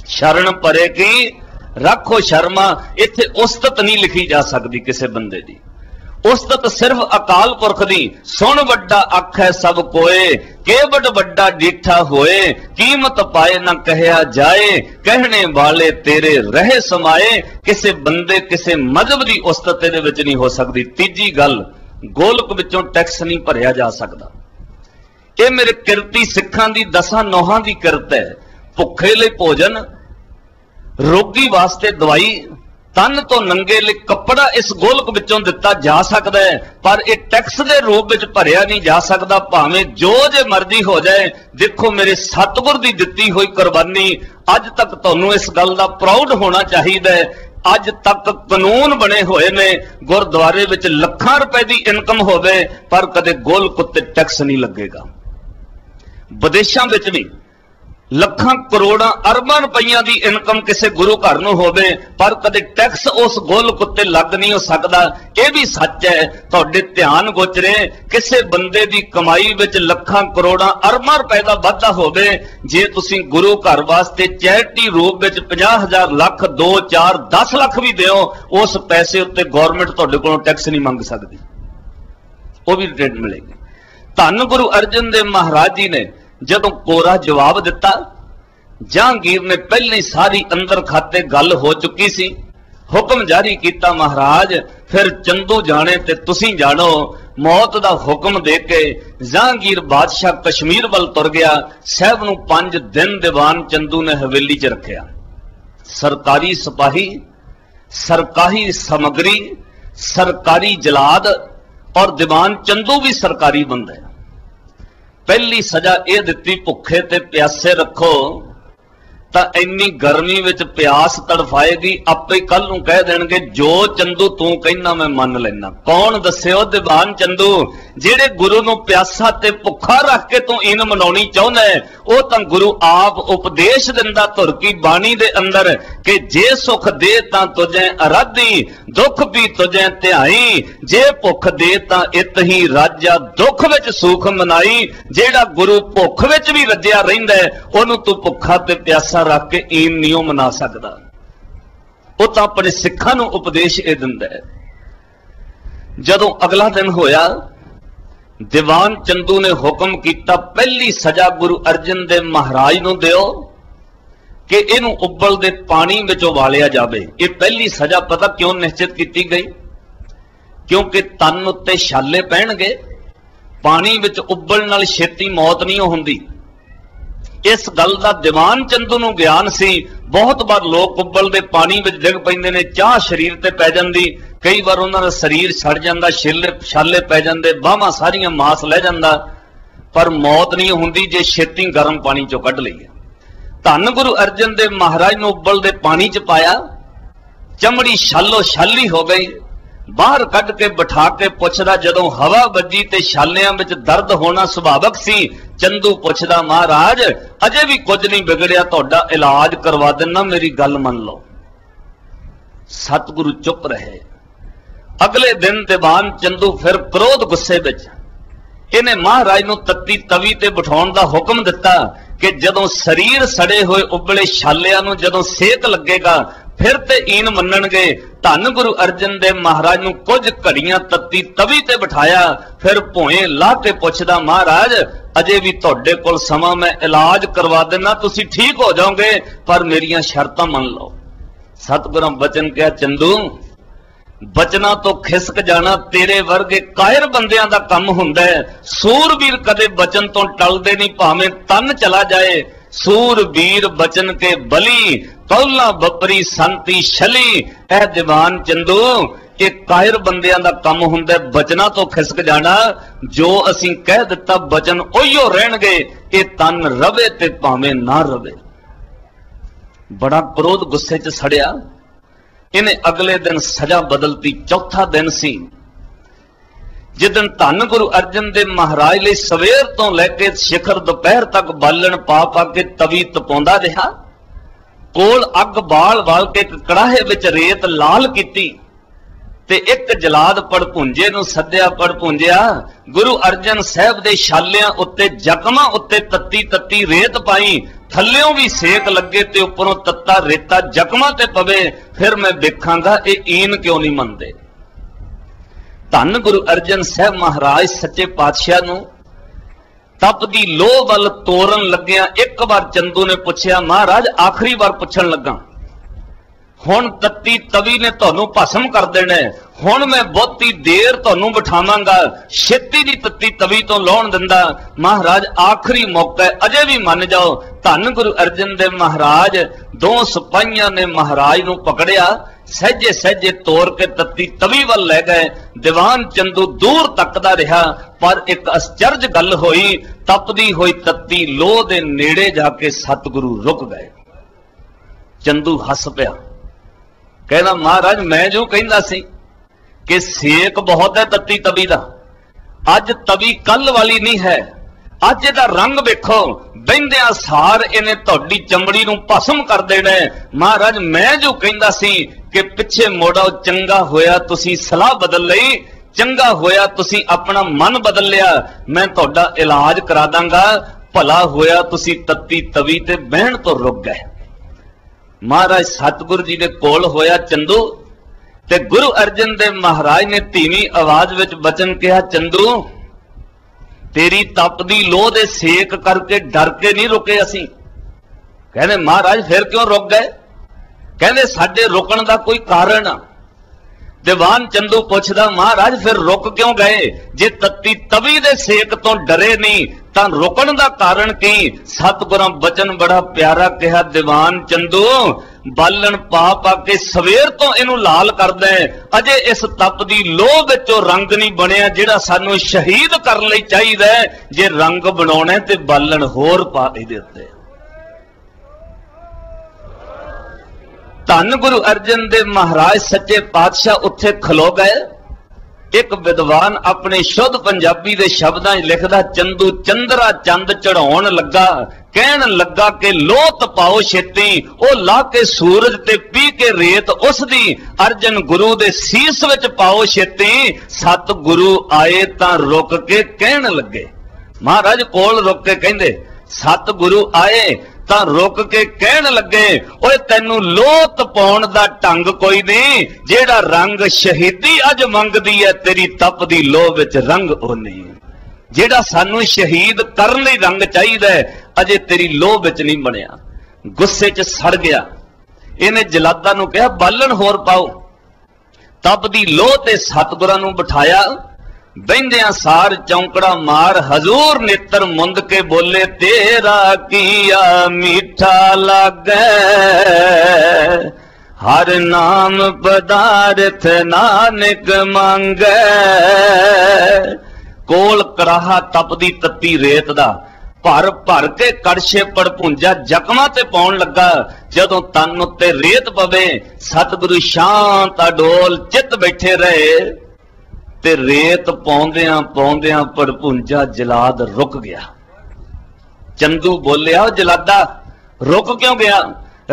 Speaker 1: शरण परे की रखो शर्मा। इत्थे उस्तत नहीं लिखी जा सकती किसी बंदे दी, उस्तत सिर्फ अकाल पुरख दी। सुन वड्डा आखै सब कोए, केवट वड्डा डिठा होए, कीमत पाए ना कहया जाए, कहने वाले तेरे रहे समाए। किसी बंदे किसी मजहब की उस्तत दे विच नहीं हो सकती। तीजी गल, गोलक विचों टैक्स नहीं भरिया जा सकता। ये मेरे किरती सिखां दी 10 नौहां दी किरत है। भुखे लई भोजन, रोगी वास्ते दवाई, तन तो नंगे लिए कपड़ा इस गोलक विचों दिता जा सकता है, पर यह टैक्स के रूप में भरिया नहीं जा सकता, भावें जो जे मर्जी हो जाए। देखो मेरे सतगुर की दिती हुई कुर्बानी, अज तक तुहानूं इस गल का प्राउड होना चाहिए। अज तक कानून बने हुए ने, गुरुद्वारे विच लाखां रुपए की इनकम होवे पर कदे गोलक उत्ते टैक्स नहीं लगेगा। विदेशों विच भी लखां करोड़ां अरबां रुपइयां दी इनकम किसी गुरु घर नूं होवे पर कदे टैक्स उस गोलक उत्ते लग नहीं हो सकदा। यह भी सच है। तुहाडे ध्यान गोचरे किसी बंदे दी कमाई विच लखां करोड़ां अरबां रुपए दा वाधा होवे, जे तुसीं गुरु घर वास्ते चैरिटी रूप विच 50,000 लाख 2 4 10 लाख भी दिओ, उस पैसे उत्ते गौरमेंट तुहाडे कोलों टैक्स नहीं मंग सकदी, वो भी रिटर्न मिलेगी। धन गुरु अर्जन देव महाराज जी ने जदों कोरा जवाब दिता, जहांगीर ने पहले ही सारी अंदर खाते गल हो चुकी सी, हुक्म जारी किया महाराज फिर चंदू जाने ते तुसीं जानो। मौत दा हुक्म दे के जहांगीर बादशाह कश्मीर वल तुर गया। साहब नूं 5 दिन दीवान चंदू ने हवेली च रखिया। सरकारी सिपाही, सरकारी सामग्री, सरकारी जलाद और दीवान चंदू भी सरकारी बंदा है। पहली सजा यह दी, भुखे ते प्यासे रखो तां इन्नी गर्मी विच प्यास तड़फाएगी, आपे कल नूं कह देणगे जो चंदू तू कहना मैं मन लेना। कौन दस्सिओ दीवान चंदू, जेड़े गुरु नूं प्यासा ते भुखा रख के तू इन मनाउणी चाहुंदा है, वो तां गुरु आप उपदेश दिंदा धुर की बाणी दे अंदर कि जे सुख दे तां तुझे अराधी, दुख भी तुझे ध्याई, जे भुख दे तां इत ही राजा, दुख विच सुख मनाई। जेड़ा गुरु भुख विच भी रज्जिया रहिंदा है, ओनूं तू भुखा ते प्यासा रख के ईन नहीं मना सकदा। वो तो अपने सिखां नूं उपदेश ये दिंदा है। जदों अगला दिन होया, दीवान चंदू ने हुक्म किया पहली सजा गुरु अर्जन देव महाराज नूं दिओ कि इहनूं उबल दे पानी विच उबालिया जावे। ये पहली सजा पता क्यों निश्चित की गई? क्योंकि तन उत्ते छाले पैणगे, पानी विच उबलण नाल छेती मौत नहीं हुंदी। इस गल का दीवान चंदू नूं ज्ञान सी। बहुत बार लोग उबल दे पानी विच डिग पैंदे ने, चाह शरीर ते पै जांदी, कई बार उन्हां दा शरीर सड़ जांदा, छाले पै जांदे, बाहां सारियां मास लै जांदा, पर मौत नहीं हुंदी जे छेती गर्म पानी चों कढ लईए। धन गुरु अर्जन देव महाराज नूं उबल दे पानी च पाया, चमड़ी छालो छाली हो गई, बाहर कढ के बिठा के पुछदा, जदों हवा वजी ते छालियां विच दर्द होना सुभावक सी, चंदू पुछदा महाराज अजे भी कुछ नहीं बिगड़िया, तुहाडा इलाज करवा देना, मेरी गल मन लो। सतगुरु चुप रहे। अगले दिन दीवान चंदू फिर क्रोध गुस्से विच इन्हें महाराज नूं तत्ती तवी ते बिठाउण दा हुक्म दिता कि जदों शरीर सड़े हुए उबले छालियां नूं जदों सेक लगेगा फिर ते ईन मनणगे। धन गुरु अर्जन देव महाराज नूं कुछ घड़ियां तत्ती तवी ते बिठाया, फिर भोए ला के पुछदा महाराज अजे भी तुहाडे कोल समा, मैं इलाज करवा देना, तुसीं ठीक हो जाओगे, पर मेरियां शर्तां मन लो। सतगुरां बचन कहा, चंदू बचना तो खिसक जाना तेरे वर्गे कायर बंदियां दा काम हुंदा है। सूरवीर कदे बचन तो टलदे नहीं, भावें तन चला जाए। सूरवीर बचन के बली, कौला बपरी संती छली। ए दीवान चंदू ये कायर बंदियां दा काम हुंदा है, बचना तो खिसक जाना। जो असीं कह दिता बचन ओहियो रहणगे, ये तन रवे ते भावें ना रवे। बड़ा क्रोध गुस्से च सड़िया। इन्हें अगले दिन सजा बदलती। चौथा दिन सी जिदन धन गुरु अर्जन देव महाराज ले सवेर तो लैके शिखर दोपहर तक बालन पा पा के तवी तपाउंदा रहा। कोल अग बाल बाल के एक कड़ाहे विच रेत लाल कीती ते एक जलाद पड़भुंजे नूं सद्दिया। पड़भुंजिया गुरु अर्जन साहब दे छालियां उत्ते जख्मां उत्ते तत्ती तत्ती रेत पाई, थल्लियों भी सेक लगे ते उपरों तत्ता रेता जख्मां ते पवे, फिर मैं वेखांगा ये ईन क्यों नहीं मनदे। धन गुरु अर्जन साहब महाराज सच्चे पातशाह नूं तप दी लोह वल तोरन लग्या एक बार चंदू ने पूछया, महाराज आखिरी बार पूछण लगा, हुण तत्ती तवी ने तुहानूं भस्म कर देना, हुण मैं बहुती देर तुहानूं बिठावांगा, छेती दी तत्ती तवी तो लाउण दिंदा। महाराज आखिरी मौका है, अजे भी मन जाओ। धन गुरु अर्जन देव महाराज दो सिपाहियां ने महाराज नूं पकड़िया, सहजे सहजे तोड़ के तत्ती तवी वल लै गए। दीवान चंदू दूर तकदा रहा, पर एक आश्चर्य गल होई, तपदी होई तत्ती लोह दे नेड़े जाके सतगुरु रुक गए। चंदू हस पिया, कहना महाराज मैं जो कहंदा सी कि सेक बहुत है तत्ती तवी दा, अज तवी कल वाली नहीं है, अज इहदा रंग वेखो, बहिंदियां सार इहने तुहाडी चमड़ी नूं भस्म कर देना है। महाराज मैं जो कहंदा सी कि पिछे मोड़ो, चंगा होया तुसी सलाह बदल लई, चंगा होया तुसी अपना मन बदल लिया, मैं तुहाडा इलाज करा दांगा, भला होया तुसी तत्ती तवी ते बहन तो रुक गए। महाराज सतगुरु जी दे कोल होया चंदू ते गुरु अर्जन देव महाराज ने धीमी आवाज विच बचन कहा, चंदू तेरी तपदी लोह दे सेक करके डर के नहीं रुके असी। कहने महाराज फिर क्यों रुक गए? कहने साडे रुकण दा कोई कारण आ। दीवान चंदू पूछदा, महाराज फिर रुक क्यों गए? जे तत्ती तवी दे सेक तो डरे नहीं तां रुकण दा कारण की? सतगुरां बचन बड़ा प्यारा कहा, दीवान चंदू बालन पा पा के सवेर तो इनू लाल कर दे, अजे इस तप दी लोह विचों रंग नहीं बनया जिहड़ा सानू शहीद कर लई चाहीदा। जे रंग बनाउणा ते बालन होर पा दे उत्ते। धन गुरु अर्जन देव महाराज सच्चे पातशाह उत्थे खलो गए। एक विद्वान अपने शुद्ध पंजाबी दे शब्दां च लिखदा, चंदू चंद्रा चंद चढ़ाउण लगा, कहण लगा कि लो तपाओ छेती, ओ ला के सूरज ते पी के रेत उसदी, अर्जन गुरु दे सीस विच पाओ छेती। सत गुरु आए तां रुक के कहण लगे। महाराज कोल रुक के कहंदे, सत गुरु आए तां रुक के कहण लगे, ओए तैनू लोह तपाउण दा ढंग कोई नहीं, जेड़ा रंग शहीदी अज मंगदी है तेरी तप दी लोह विच रंग ओ नहीं। जेड़ा सानू शहीद करन लई रंग चाहीदा है अजे तेरी लोह विच नहीं बनया। गुस्से च सड़ गया। इहने जलादा नूं कहा, बालन होर पाओ। तप दी लोह ते सतगुरां नूं बिठाया। बहिंदियां सार चौंकड़ा मार हजूर नेत्र मुंद के बोले, तेरा किया मीठा लागे, हर नाम पदार्थ नानक मांगे। कोल कड़ाहा तपदी तत्ती रेत दा भर भर के कड़छे पड़भुंजा जख्मां ते पाउण लगा। जदों तन उत्ते रेत पवे, सतगुरु शांत अडोल चित बैठे रहे ते रेत पाउंदियां पाउंदियां पड़भुंजा जलाद रुक गया। चंदू बोलिया, जलादा रुक क्यों गया?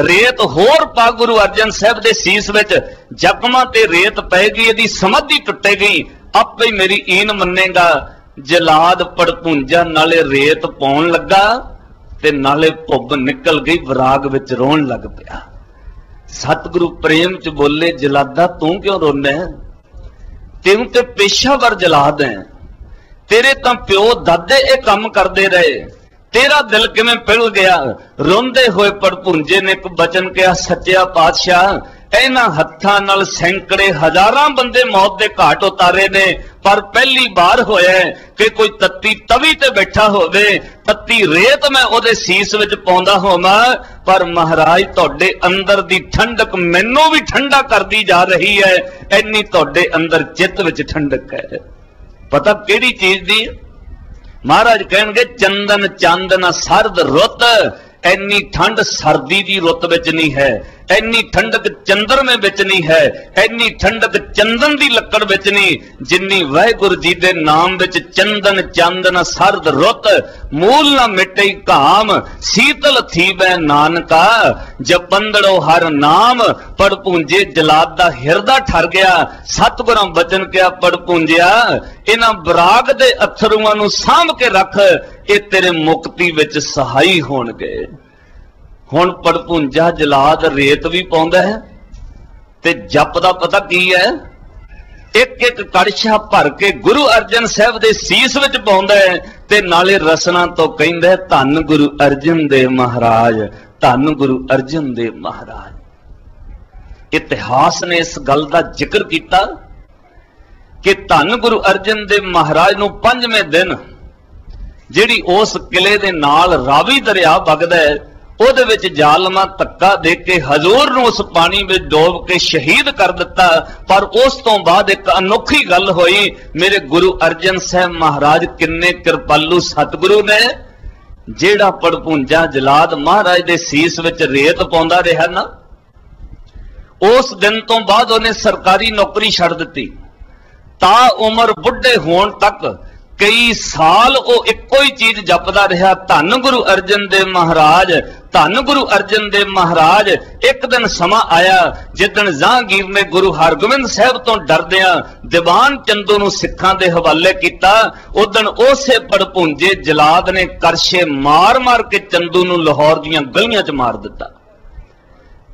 Speaker 1: रेत होर पा गुरु अर्जन साहब दे सीस विच, जख्मां ते रेत पैगी, इहदी समाधि टुटेगी, आपे मेरी ईन मन्नेगा। जलाद पड़भुंजा नाले रेत पाउण लगा ते नाले भुब निकल गई, विराग विच रोण लग पिया। सतगुरु प्रेम च बोले, जलादा तू क्यों रोना है? तेनू ते पेशावर जलाद है, तेरे तां प्यो दादे ये काम करते रहे, तेरा दिल किवें पिघल गया? रोंदे होए पड़भुंजे ने एक बचन कहा, सच्चा पातशाह इन्हां हत्थां नाल सैकड़े हजारां बंदे मौत दे घाट उतारे ने, पर पहली बार होया कि कोई तत्ती तवी ते बैठा होवे, तत्ती रेत मैं ओदे सीस विच पाउंदा होवां, पर महाराज तुहाडे अंदर दी ठंडक मैनू भी ठंडा करदी जा रही है। इन्नी तुहाडे अंदर चित्त विच ठंडक है। पता किहड़ी चीज दी? महाराज कहणगे, चंदन चांदना सरद रुत, ਇੰਨੀ ਠੰਡ ਸਰਦੀ ਦੀ ਰੁੱਤ ਵਿੱਚ ਨਹੀਂ ਹੈ, ਇੰਨੀ ਠੰਡਕ ਚੰਦਰਮੇ ਵਿੱਚ ਨਹੀਂ ਹੈ, ਇੰਨੀ ਠੰਡਕ ਚੰਦਨ ਦੀ ਲੱਕੜ ਵਿੱਚ ਨਹੀਂ ਜਿੰਨੀ ਵਾਹਿਗੁਰੂ ਜੀ ਦੇ ਨਾਮ ਵਿੱਚ ਚੰਦਨ ਚਾਂਦਨ ਸਰਦ ਰੁੱਤ ਮੂਲ ਨਾ ਮਿਟੇ ਘਾਮ ਸੀਤਲ ਥੀਵੈ ਨਾਨਕਾ ਜਪੰਦੜੋ ਹਰ ਨਾਮ ਪੜ ਪੂੰਜੇ ਜਲਾਦ ਦਾ ਹਿਰਦਾ ਠਰ ਗਿਆ। ਸਤਿਗੁਰਾਂ ਬਚਨ ਕਿਹਾ ਪੜ ਪੂੰਜਿਆ ਇਹਨਾਂ ਬਰਾਗ ਦੇ ਅਥਰੂਆਂ ਨੂੰ ਸਾਂਭ ਕੇ ਰੱਖ, ਇਹ ਤੇਰੇ ਮੁਕਤੀ ਵਿੱਚ ਸਹਾਈ ਹੋਣਗੇ। ਹੁਣ ਪੜਪੁੰਜਾ ਜਲਾਦ ਰੇਤ ਵੀ ਪਾਉਂਦਾ ਹੈ ਤੇ ਜਪ ਦਾ ਪਤਾ ਕੀ ਹੈ, ਇੱਕ ਇੱਕ ਕੜਛਾ ਭਰ ਕੇ ਗੁਰੂ ਅਰਜਨ ਸਾਹਿਬ ਦੇ ਸੀਸ ਵਿੱਚ ਪਾਉਂਦਾ ਹੈ ਤੇ ਨਾਲੇ ਰਸਨਾ ਤੋਂ ਕਹਿੰਦਾ ਧੰਨ ਗੁਰੂ ਅਰਜਨ ਦੇਵ ਮਹਾਰਾਜ, ਧੰਨ ਗੁਰੂ ਅਰਜਨ ਦੇਵ ਮਹਾਰਾਜ। ਇਤਿਹਾਸ ਨੇ ਇਸ ਗੱਲ ਦਾ ਜ਼ਿਕਰ ਕੀਤਾ ਕਿ ਧੰਨ ਗੁਰੂ ਅਰਜਨ ਦੇਵ ਮਹਾਰਾਜ ਨੂੰ 5ਵੇਂ ਦਿਨ ਜਿਹੜੀ ਉਸ ਕਿਲੇ ਦੇ ਨਾਲ ਰਾਵੀ ਦਰਿਆ ਵਗਦਾ ਹੈ ਉਹਦੇ ਵਿੱਚ ਜ਼ਾਲਮਾਂ ਧੱਕਾ ਦੇ ਕੇ ਹਜ਼ੂਰ ਨੂੰ ਉਸ ਪਾਣੀ ਵਿੱਚ ਡੋਬ ਕੇ ਸ਼ਹੀਦ ਕਰ ਦਿੱਤਾ। ਪਰ ਉਸ ਤੋਂ ਬਾਅਦ ਇੱਕ ਅਨੋਖੀ ਗੱਲ ਹੋਈ, ਮੇਰੇ ਗੁਰੂ ਅਰਜਨ ਸਾਹਿਬ ਮਹਾਰਾਜ ਕਿੰਨੇ ਕਿਰਪਾਲੂ ਸਤਿਗੁਰੂ ਨੇ, ਜਿਹੜਾ ਪੜਪੂੰਜਾ ਜਲਾਦ ਮਹਾਰਾਜ ਦੇ ਸੀਸ ਵਿੱਚ ਰੇਤ ਪਾਉਂਦਾ ਰਿਹਾ ਨਾ, ਉਸ ਦਿਨ ਤੋਂ ਬਾਅਦ ਉਹਨੇ ਸਰਕਾਰੀ ਨੌਕਰੀ ਛੱਡ ਦਿੱਤੀ। ਤਾਂ ਉਮਰ ਬੁੱਢੇ ਹੋਣ ਤੱਕ ਕਈ ਸਾਲ ਉਹ ਇੱਕੋ ਹੀ ਚੀਜ਼ ਜਪਦਾ ਰਿਹਾ, ਧੰਨ ਗੁਰੂ ਅਰਜਨ ਦੇਵ ਮਹਾਰਾਜ, ਧੰਨ ਗੁਰੂ ਅਰਜਨ ਦੇਵ ਮਹਾਰਾਜ। ਇੱਕ ਦਿਨ ਸਮਾਂ ਆਇਆ ਜਿੱਦਣ ਜਹਾਂਗੀਰ ਨੇ ਗੁਰੂ ਹਰਗੋਬਿੰਦ ਸਾਹਿਬ ਤੋਂ ਡਰਦਿਆਂ ਦੀਵਾਨ ਚੰਦੂ ਨੂੰ ਸਿੱਖਾਂ ਦੇ ਹਵਾਲੇ ਕੀਤਾ, ਉਦਣ ਉਸੇ ਪੜਪੂੰਜੇ ਜਲਾਦ ਨੇ ਕਰਸ਼ੇ ਮਾਰ ਮਾਰ ਕੇ ਚੰਦੂ ਨੂੰ ਲਾਹੌਰ ਦੀਆਂ ਗਲੀਆਂ 'ਚ ਮਾਰ ਦਿੱਤਾ।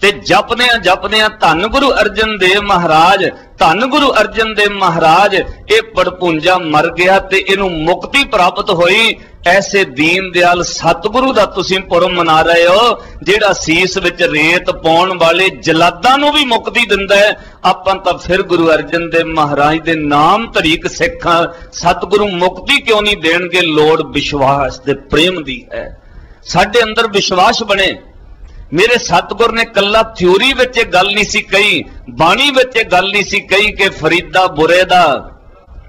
Speaker 1: ਤੇ ਜਪਦਿਆਂ ਜਪਦਿਆਂ ਧੰਨ ਗੁਰੂ ਅਰਜਨ ਦੇਵ ਮਹਾਰਾਜ, ਧੰਨ ਗੁਰੂ ਅਰਜਨ ਦੇਵ ਮਹਾਰਾਜ, ਇਹ ਪੜਪੂੰਜਾ ਮਰ ਗਿਆ ਤੇ ਇਹਨੂੰ ਮੁਕਤੀ ਪ੍ਰਾਪਤ ਹੋਈ। ਐਸੇ ਦੀਨ ਦਿਆਲ ਸਤਿਗੁਰੂ ਦਾ ਤੁਸੀਂ ਪੁਰਬ ਮਨਾ ਰਹੇ ਹੋ, ਜਿਹੜਾ ਸੀਸ ਵਿੱਚ ਰੇਤ ਪਾਉਣ ਵਾਲੇ ਜਲਾਦਾਂ ਨੂੰ ਵੀ ਮੁਕਤੀ ਦਿੰਦਾ ਹੈ। ਆਪਾਂ ਤਾਂ ਫਿਰ ਗੁਰੂ ਅਰਜਨ ਦੇਵ ਮਹਾਰਾਜ ਦੇ ਨਾਮ ਧਰੀਕ ਸਿੱਖਾਂ, ਸਤਿਗੁਰੂ ਮੁਕਤੀ ਕਿਉਂ ਨਹੀਂ ਦੇਣਗੇ? ਲੋੜ ਵਿਸ਼ਵਾਸ ਤੇ ਪ੍ਰੇਮ ਦੀ ਹੈ। ਸਾਡੇ ਅੰਦਰ ਵਿਸ਼ਵਾਸ ਬਣੇ। ਮੇਰੇ ਸਤਿਗੁਰ ਨੇ ਕੱਲਾ ਥਿਊਰੀ ਵਿੱਚ ਇਹ ਗੱਲ ਨਹੀਂ ਸੀ ਕਹੀ, ਬਾਣੀ ਵਿੱਚ ਇਹ ਗੱਲ ਨਹੀਂ ਸੀ ਕਹੀ ਕਿ ਫਰੀਦਾ ਬੁਰੇ ਦਾ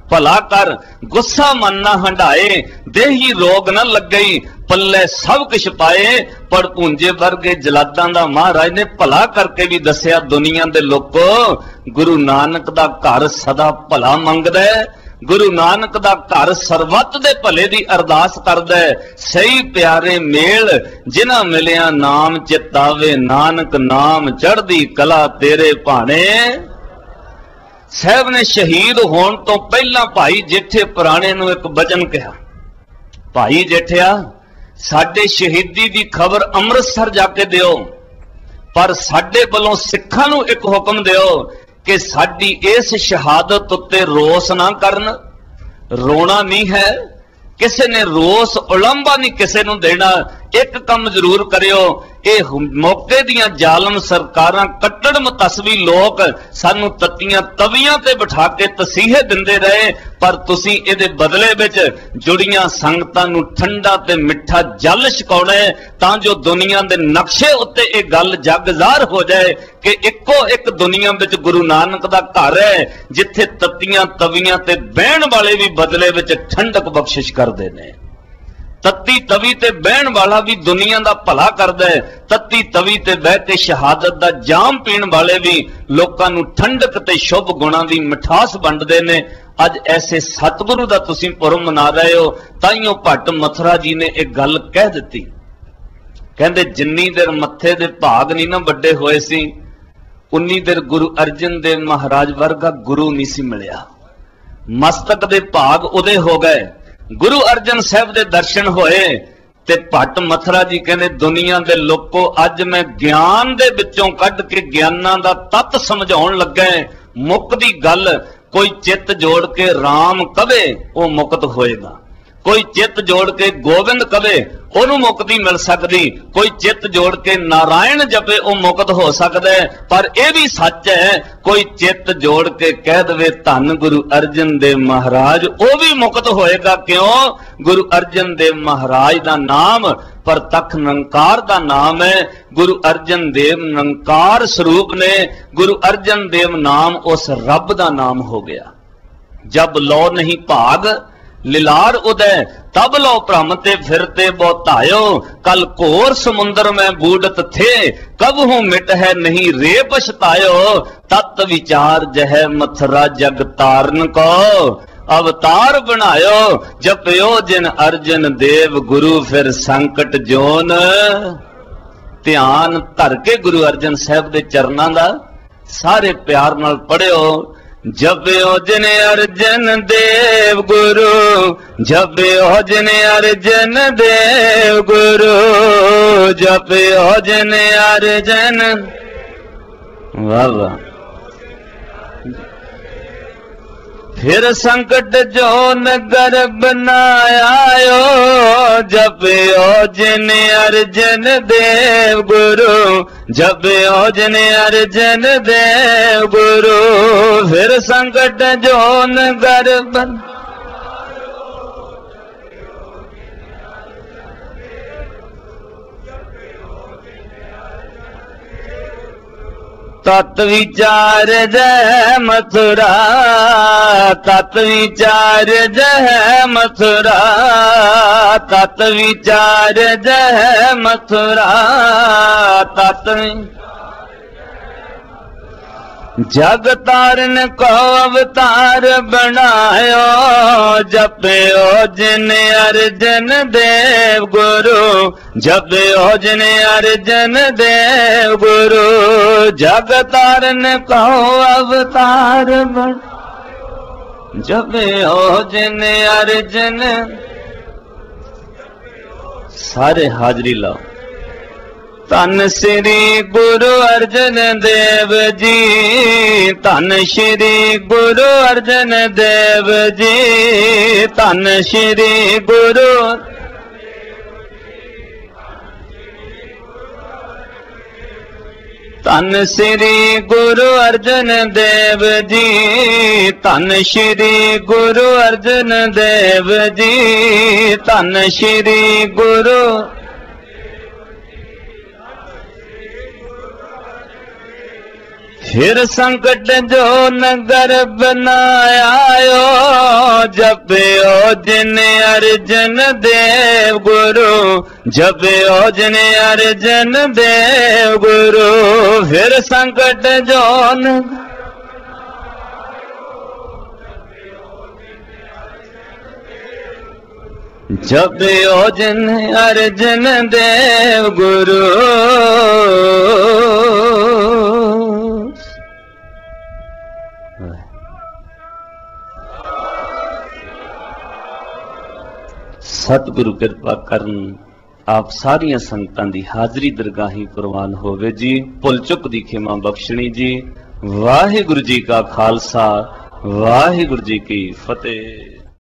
Speaker 1: ਭਲਾ ਕਰ, ਗੁੱਸਾ ਮਨ ਨਾ ਹੰਢਾਏ, ਦੇਹੀ ਰੋਗ ਨਾ ਲੱਗਈ, ਪੱਲੇ ਸਭ ਕੁਛ ਪਾਏ। ਪੜਪੂੰਜੇ ਵਰਗੇ ਜਲਾਦਾਂ ਦਾ ਮਹਾਰਾਜ ਨੇ ਭਲਾ ਕਰਕੇ ਵੀ ਦੱਸਿਆ, ਦੁਨੀਆ ਦੇ ਲੋਕੋ ਗੁਰੂ ਨਾਨਕ ਦਾ ਘਰ ਸਦਾ ਭਲਾ ਮੰਗਦਾ ਹੈ, ਗੁਰੂ ਨਾਨਕ ਦਾ ਘਰ ਸਰਬੱਤ ਦੇ ਭਲੇ ਦੀ ਅਰਦਾਸ ਕਰਦਾ ਹੈ। ਸਹੀ ਪਿਆਰੇ ਮੇਲ ਜਿਨ੍ਹਾਂ ਮਿਲਿਆ ਨਾਮ ਚਿਤਾਵੇ, ਨਾਨਕ ਨਾਮ ਚੜ੍ਹਦੀ ਕਲਾ ਤੇਰੇ ਭਾਣੇ। ਸਾਹਿਬ ਨੇ ਸ਼ਹੀਦ ਹੋਣ ਤੋਂ ਪਹਿਲਾਂ ਭਾਈ ਜੇਠੇ ਪੁਰਾਣੇ ਨੂੰ ਇੱਕ ਬਚਨ ਕਿਹਾ, ਭਾਈ ਜੇਠਿਆ ਸਾਡੇ ਸ਼ਹੀਦੀ ਦੀ ਖਬਰ ਅੰਮ੍ਰਿਤਸਰ ਜਾ ਕੇ ਦਿਓ, ਪਰ ਸਾਡੇ ਵੱਲੋਂ ਸਿੱਖਾਂ ਨੂੰ ਇੱਕ ਹੁਕਮ ਦਿਓ ਕਿ ਸਾਡੀ ਇਸ ਸ਼ਹਾਦਤ ਉੱਤੇ ਰੋਸ ਨਾ ਕਰਨ। ਰੋਣਾ ਨਹੀਂ ਹੈ, ਕਿਸੇ ਨੇ ਰੋਸ ਉਲੰਭਾ ਨਹੀਂ ਕਿਸੇ ਨੂੰ ਦੇਣਾ। ਇੱਕ ਕੰਮ ਜ਼ਰੂਰ ਕਰਿਓ, ਇਹ ਮੌਕੇ ਦੀਆਂ ਜ਼ਾਲਮ ਸਰਕਾਰਾਂ ਕੱਟੜ ਮਤਸਵੀ ਲੋਕ ਸਾਨੂੰ ਤੱਤੀਆਂ ਤਵੀਆਂ ਤੇ ਬਿਠਾ ਕੇ ਤਸੀਹੇ ਦਿੰਦੇ ਰਹੇ, ਪਰ ਤੁਸੀਂ ਇਹਦੇ ਬਦਲੇ ਵਿੱਚ ਜੁੜੀਆਂ ਸੰਗਤਾਂ ਨੂੰ ਠੰਡਾ ਤੇ ਮਿੱਠਾ ਜਲ ਛਕਾਉਣਾ ਤਾਂ ਜੋ ਦੁਨੀਆ ਦੇ ਨਕਸ਼ੇ ਉੱਤੇ ਇਹ ਗੱਲ ਜਗਜ਼ਾਰ ਹੋ ਜਾਏ ਕਿ ਇੱਕੋ ਇੱਕ ਦੁਨੀਆ ਵਿੱਚ ਗੁਰੂ ਨਾਨਕ ਦਾ ਘਰ ਹੈ, ਜਿੱਥੇ ਤੱਤੀਆਂ ਤਵੀਆਂ ਤੇ ਬਹਿਣ ਵਾਲੇ ਵੀ ਬਦਲੇ ਵਿੱਚ ਠੰਡਕ ਬਖਸ਼ਿਸ਼ ਕਰਦੇ ਨੇ। ਤੱਤੀ ਤਵੀ ਤੇ ਬਹਿਣ ਵਾਲਾ ਵੀ ਦੁਨੀਆ ਦਾ ਭਲਾ ਕਰਦਾ ਹੈ, ਤੱਤੀ ਤਵੀ ਤੇ ਬਹਿ ਕੇ ਸ਼ਹਾਦਤ ਦਾ ਜਾਮ ਪੀਣ ਵਾਲੇ ਵੀ ਲੋਕਾਂ ਨੂੰ ਠੰਡਕ ਤੇ ਸ਼ੁਭ ਗੁਣਾਂ ਦੀ ਮਿਠਾਸ ਵੰਡਦੇ ਨੇ। ਅੱਜ ਐਸੇ ਸਤਿਗੁਰੂ ਦਾ ਤੁਸੀਂ ਪੁਰਬ ਮਨਾ ਰਹੇ ਹੋ। ਤਾਈਓ ਭੱਟ ਮਥੁਰਾ ਜੀ ਨੇ ਇਹ ਗੱਲ ਕਹਿ ਦਿੱਤੀ, ਕਹਿੰਦੇ ਜਿੰਨੀ ਦੇਰ ਮੱਥੇ ਦੇ ਭਾਗ ਨਹੀਂ ਨਾ ਵੱਡੇ ਹੋਏ ਸੀ, ਉਨੀ ਦੇਰ ਗੁਰੂ ਅਰਜਨ ਦੇਵ ਮਹਾਰਾਜ ਵਰਗਾ ਗੁਰੂ ਨਹੀਂ ਸੀ ਮਿਲਿਆ। ਮਸਤਕ ਦੇ ਭਾਗ ਉਦੇ ਹੋ ਗਏ, ਗੁਰੂ ਅਰਜਨ ਸਾਹਿਬ ਦੇ ਦਰਸ਼ਨ ਹੋਏ ਤੇ ਭੱਟ ਮਥੁਰਾ ਜੀ ਕਹਿੰਦੇ ਦੁਨੀਆ ਦੇ ਲੋਕੋ ਅੱਜ ਮੈਂ ਗਿਆਨ ਦੇ ਵਿੱਚੋਂ ਕੱਢ ਕੇ ਗਿਆਨਾਂ ਦਾ ਤੱਤ ਸਮਝਾਉਣ ਲੱਗਾ। ਮੁਕਤ ਦੀ ਗੱਲ, ਕੋਈ ਚਿੱਤ ਜੋੜ ਕੇ ਰਾਮ ਕਵੇ ਉਹ ਮੁਕਤ ਹੋਏਗਾ, ਕੋਈ ਚਿੱਤ ਜੋੜ ਕੇ ਗੋਬਿੰਦ ਕਵੇ ਉਹਨੂੰ ਮੁਕਤੀ ਮਿਲ ਸਕਦੀ, ਕੋਈ ਚਿੱਤ ਜੋੜ ਕੇ ਨਾਰਾਇਣ ਜਪੇ ਉਹ ਮੁਕਤ ਹੋ ਸਕਦਾ ਹੈ। ਪਰ ਇਹ ਵੀ ਸੱਚ ਹੈ, ਕੋਈ ਚਿੱਤ ਜੋੜ ਕੇ ਕਹਿ ਦੇਵੇ ਧੰਨ ਗੁਰੂ ਅਰਜਨ ਦੇਵ ਮਹਾਰਾਜ, ਉਹ ਵੀ ਮੁਕਤ ਹੋਏਗਾ। ਕਿਉਂ? ਗੁਰੂ ਅਰਜਨ ਦੇਵ ਮਹਾਰਾਜ ਦਾ ਨਾਮ ਪ੍ਰਤੱਖ ਨਿਰੰਕਾਰ ਦਾ ਨਾਮ ਹੈ। ਗੁਰੂ ਅਰਜਨ ਦੇਵ ਨਿਰੰਕਾਰ ਸਰੂਪ ਨੇ, ਗੁਰੂ ਅਰਜਨ ਦੇਵ ਨਾਮ ਉਸ ਰੱਬ ਦਾ ਨਾਮ ਹੋ ਗਿਆ। ਜਬ ਲੋ ਨਹੀਂ ਭਾਗ लिलार उदय तब लो भ्रम ते फिरते बहुतायो, कल घोर समुंदर में बूढ़त थे, कब हूं मिट है नहीं रे पछतायो। तत् विचार जह मथुरा जग तारन को, अवतार बनायो जपयो जिन अर्जन देव गुरु, फिर संकट जोन। ध्यान धर के गुरु अर्जन साहब दे चरनां दा सारे प्यार नाल पढ़ियो। जपयो जिन अर्जन देव गुरु, जपयो जिन अर्जन देव गुरु, जपयो जिन अर्जन। वाह वाह। फिर संकट जो नगर बनायो, जपयो जिन अर्जन देव गुरु, जपयो जिन अर्जन देव गुरु। फिर संकट जो नगर बन तत् विचार जय मथुरा, तत् विचार जय मथुरा, तत् विचार जय मथुरा। तत् जग तारन को अवतार बनायो, जपयो जिन अर्जन देव गुरु, जपयो जिन अर्जन देव गुरु। जग तारन को अवतार बन, जपयो जिन अर्जन। सारे हाजरी लाओ। धन श्री गुरु अर्जन देव जी, धन श्री गुरु अर्जन देव जी, धन श्री गुरु। धन श्री गुरु अर्जन देव जी, धन श्री गुरु अर्जन देव जी, धन श्री गुरु। फिर संकट जो नगर बनायो, जपयो जिन अर्जन देव गुरु, जपयो जिन अर्जन देव गुरु। फिर संकट जो नगर जपयो जिन अर्जन देव गुरु। सतगुरु कृपा करन आप सारिया संगतां दी हाजरी दरगाही प्रवान होवे जी। भुल चुक दी खिमा बख्शणी जी। वाहिगुरु जी का खालसा, वाहिगुरु जी की फतेह।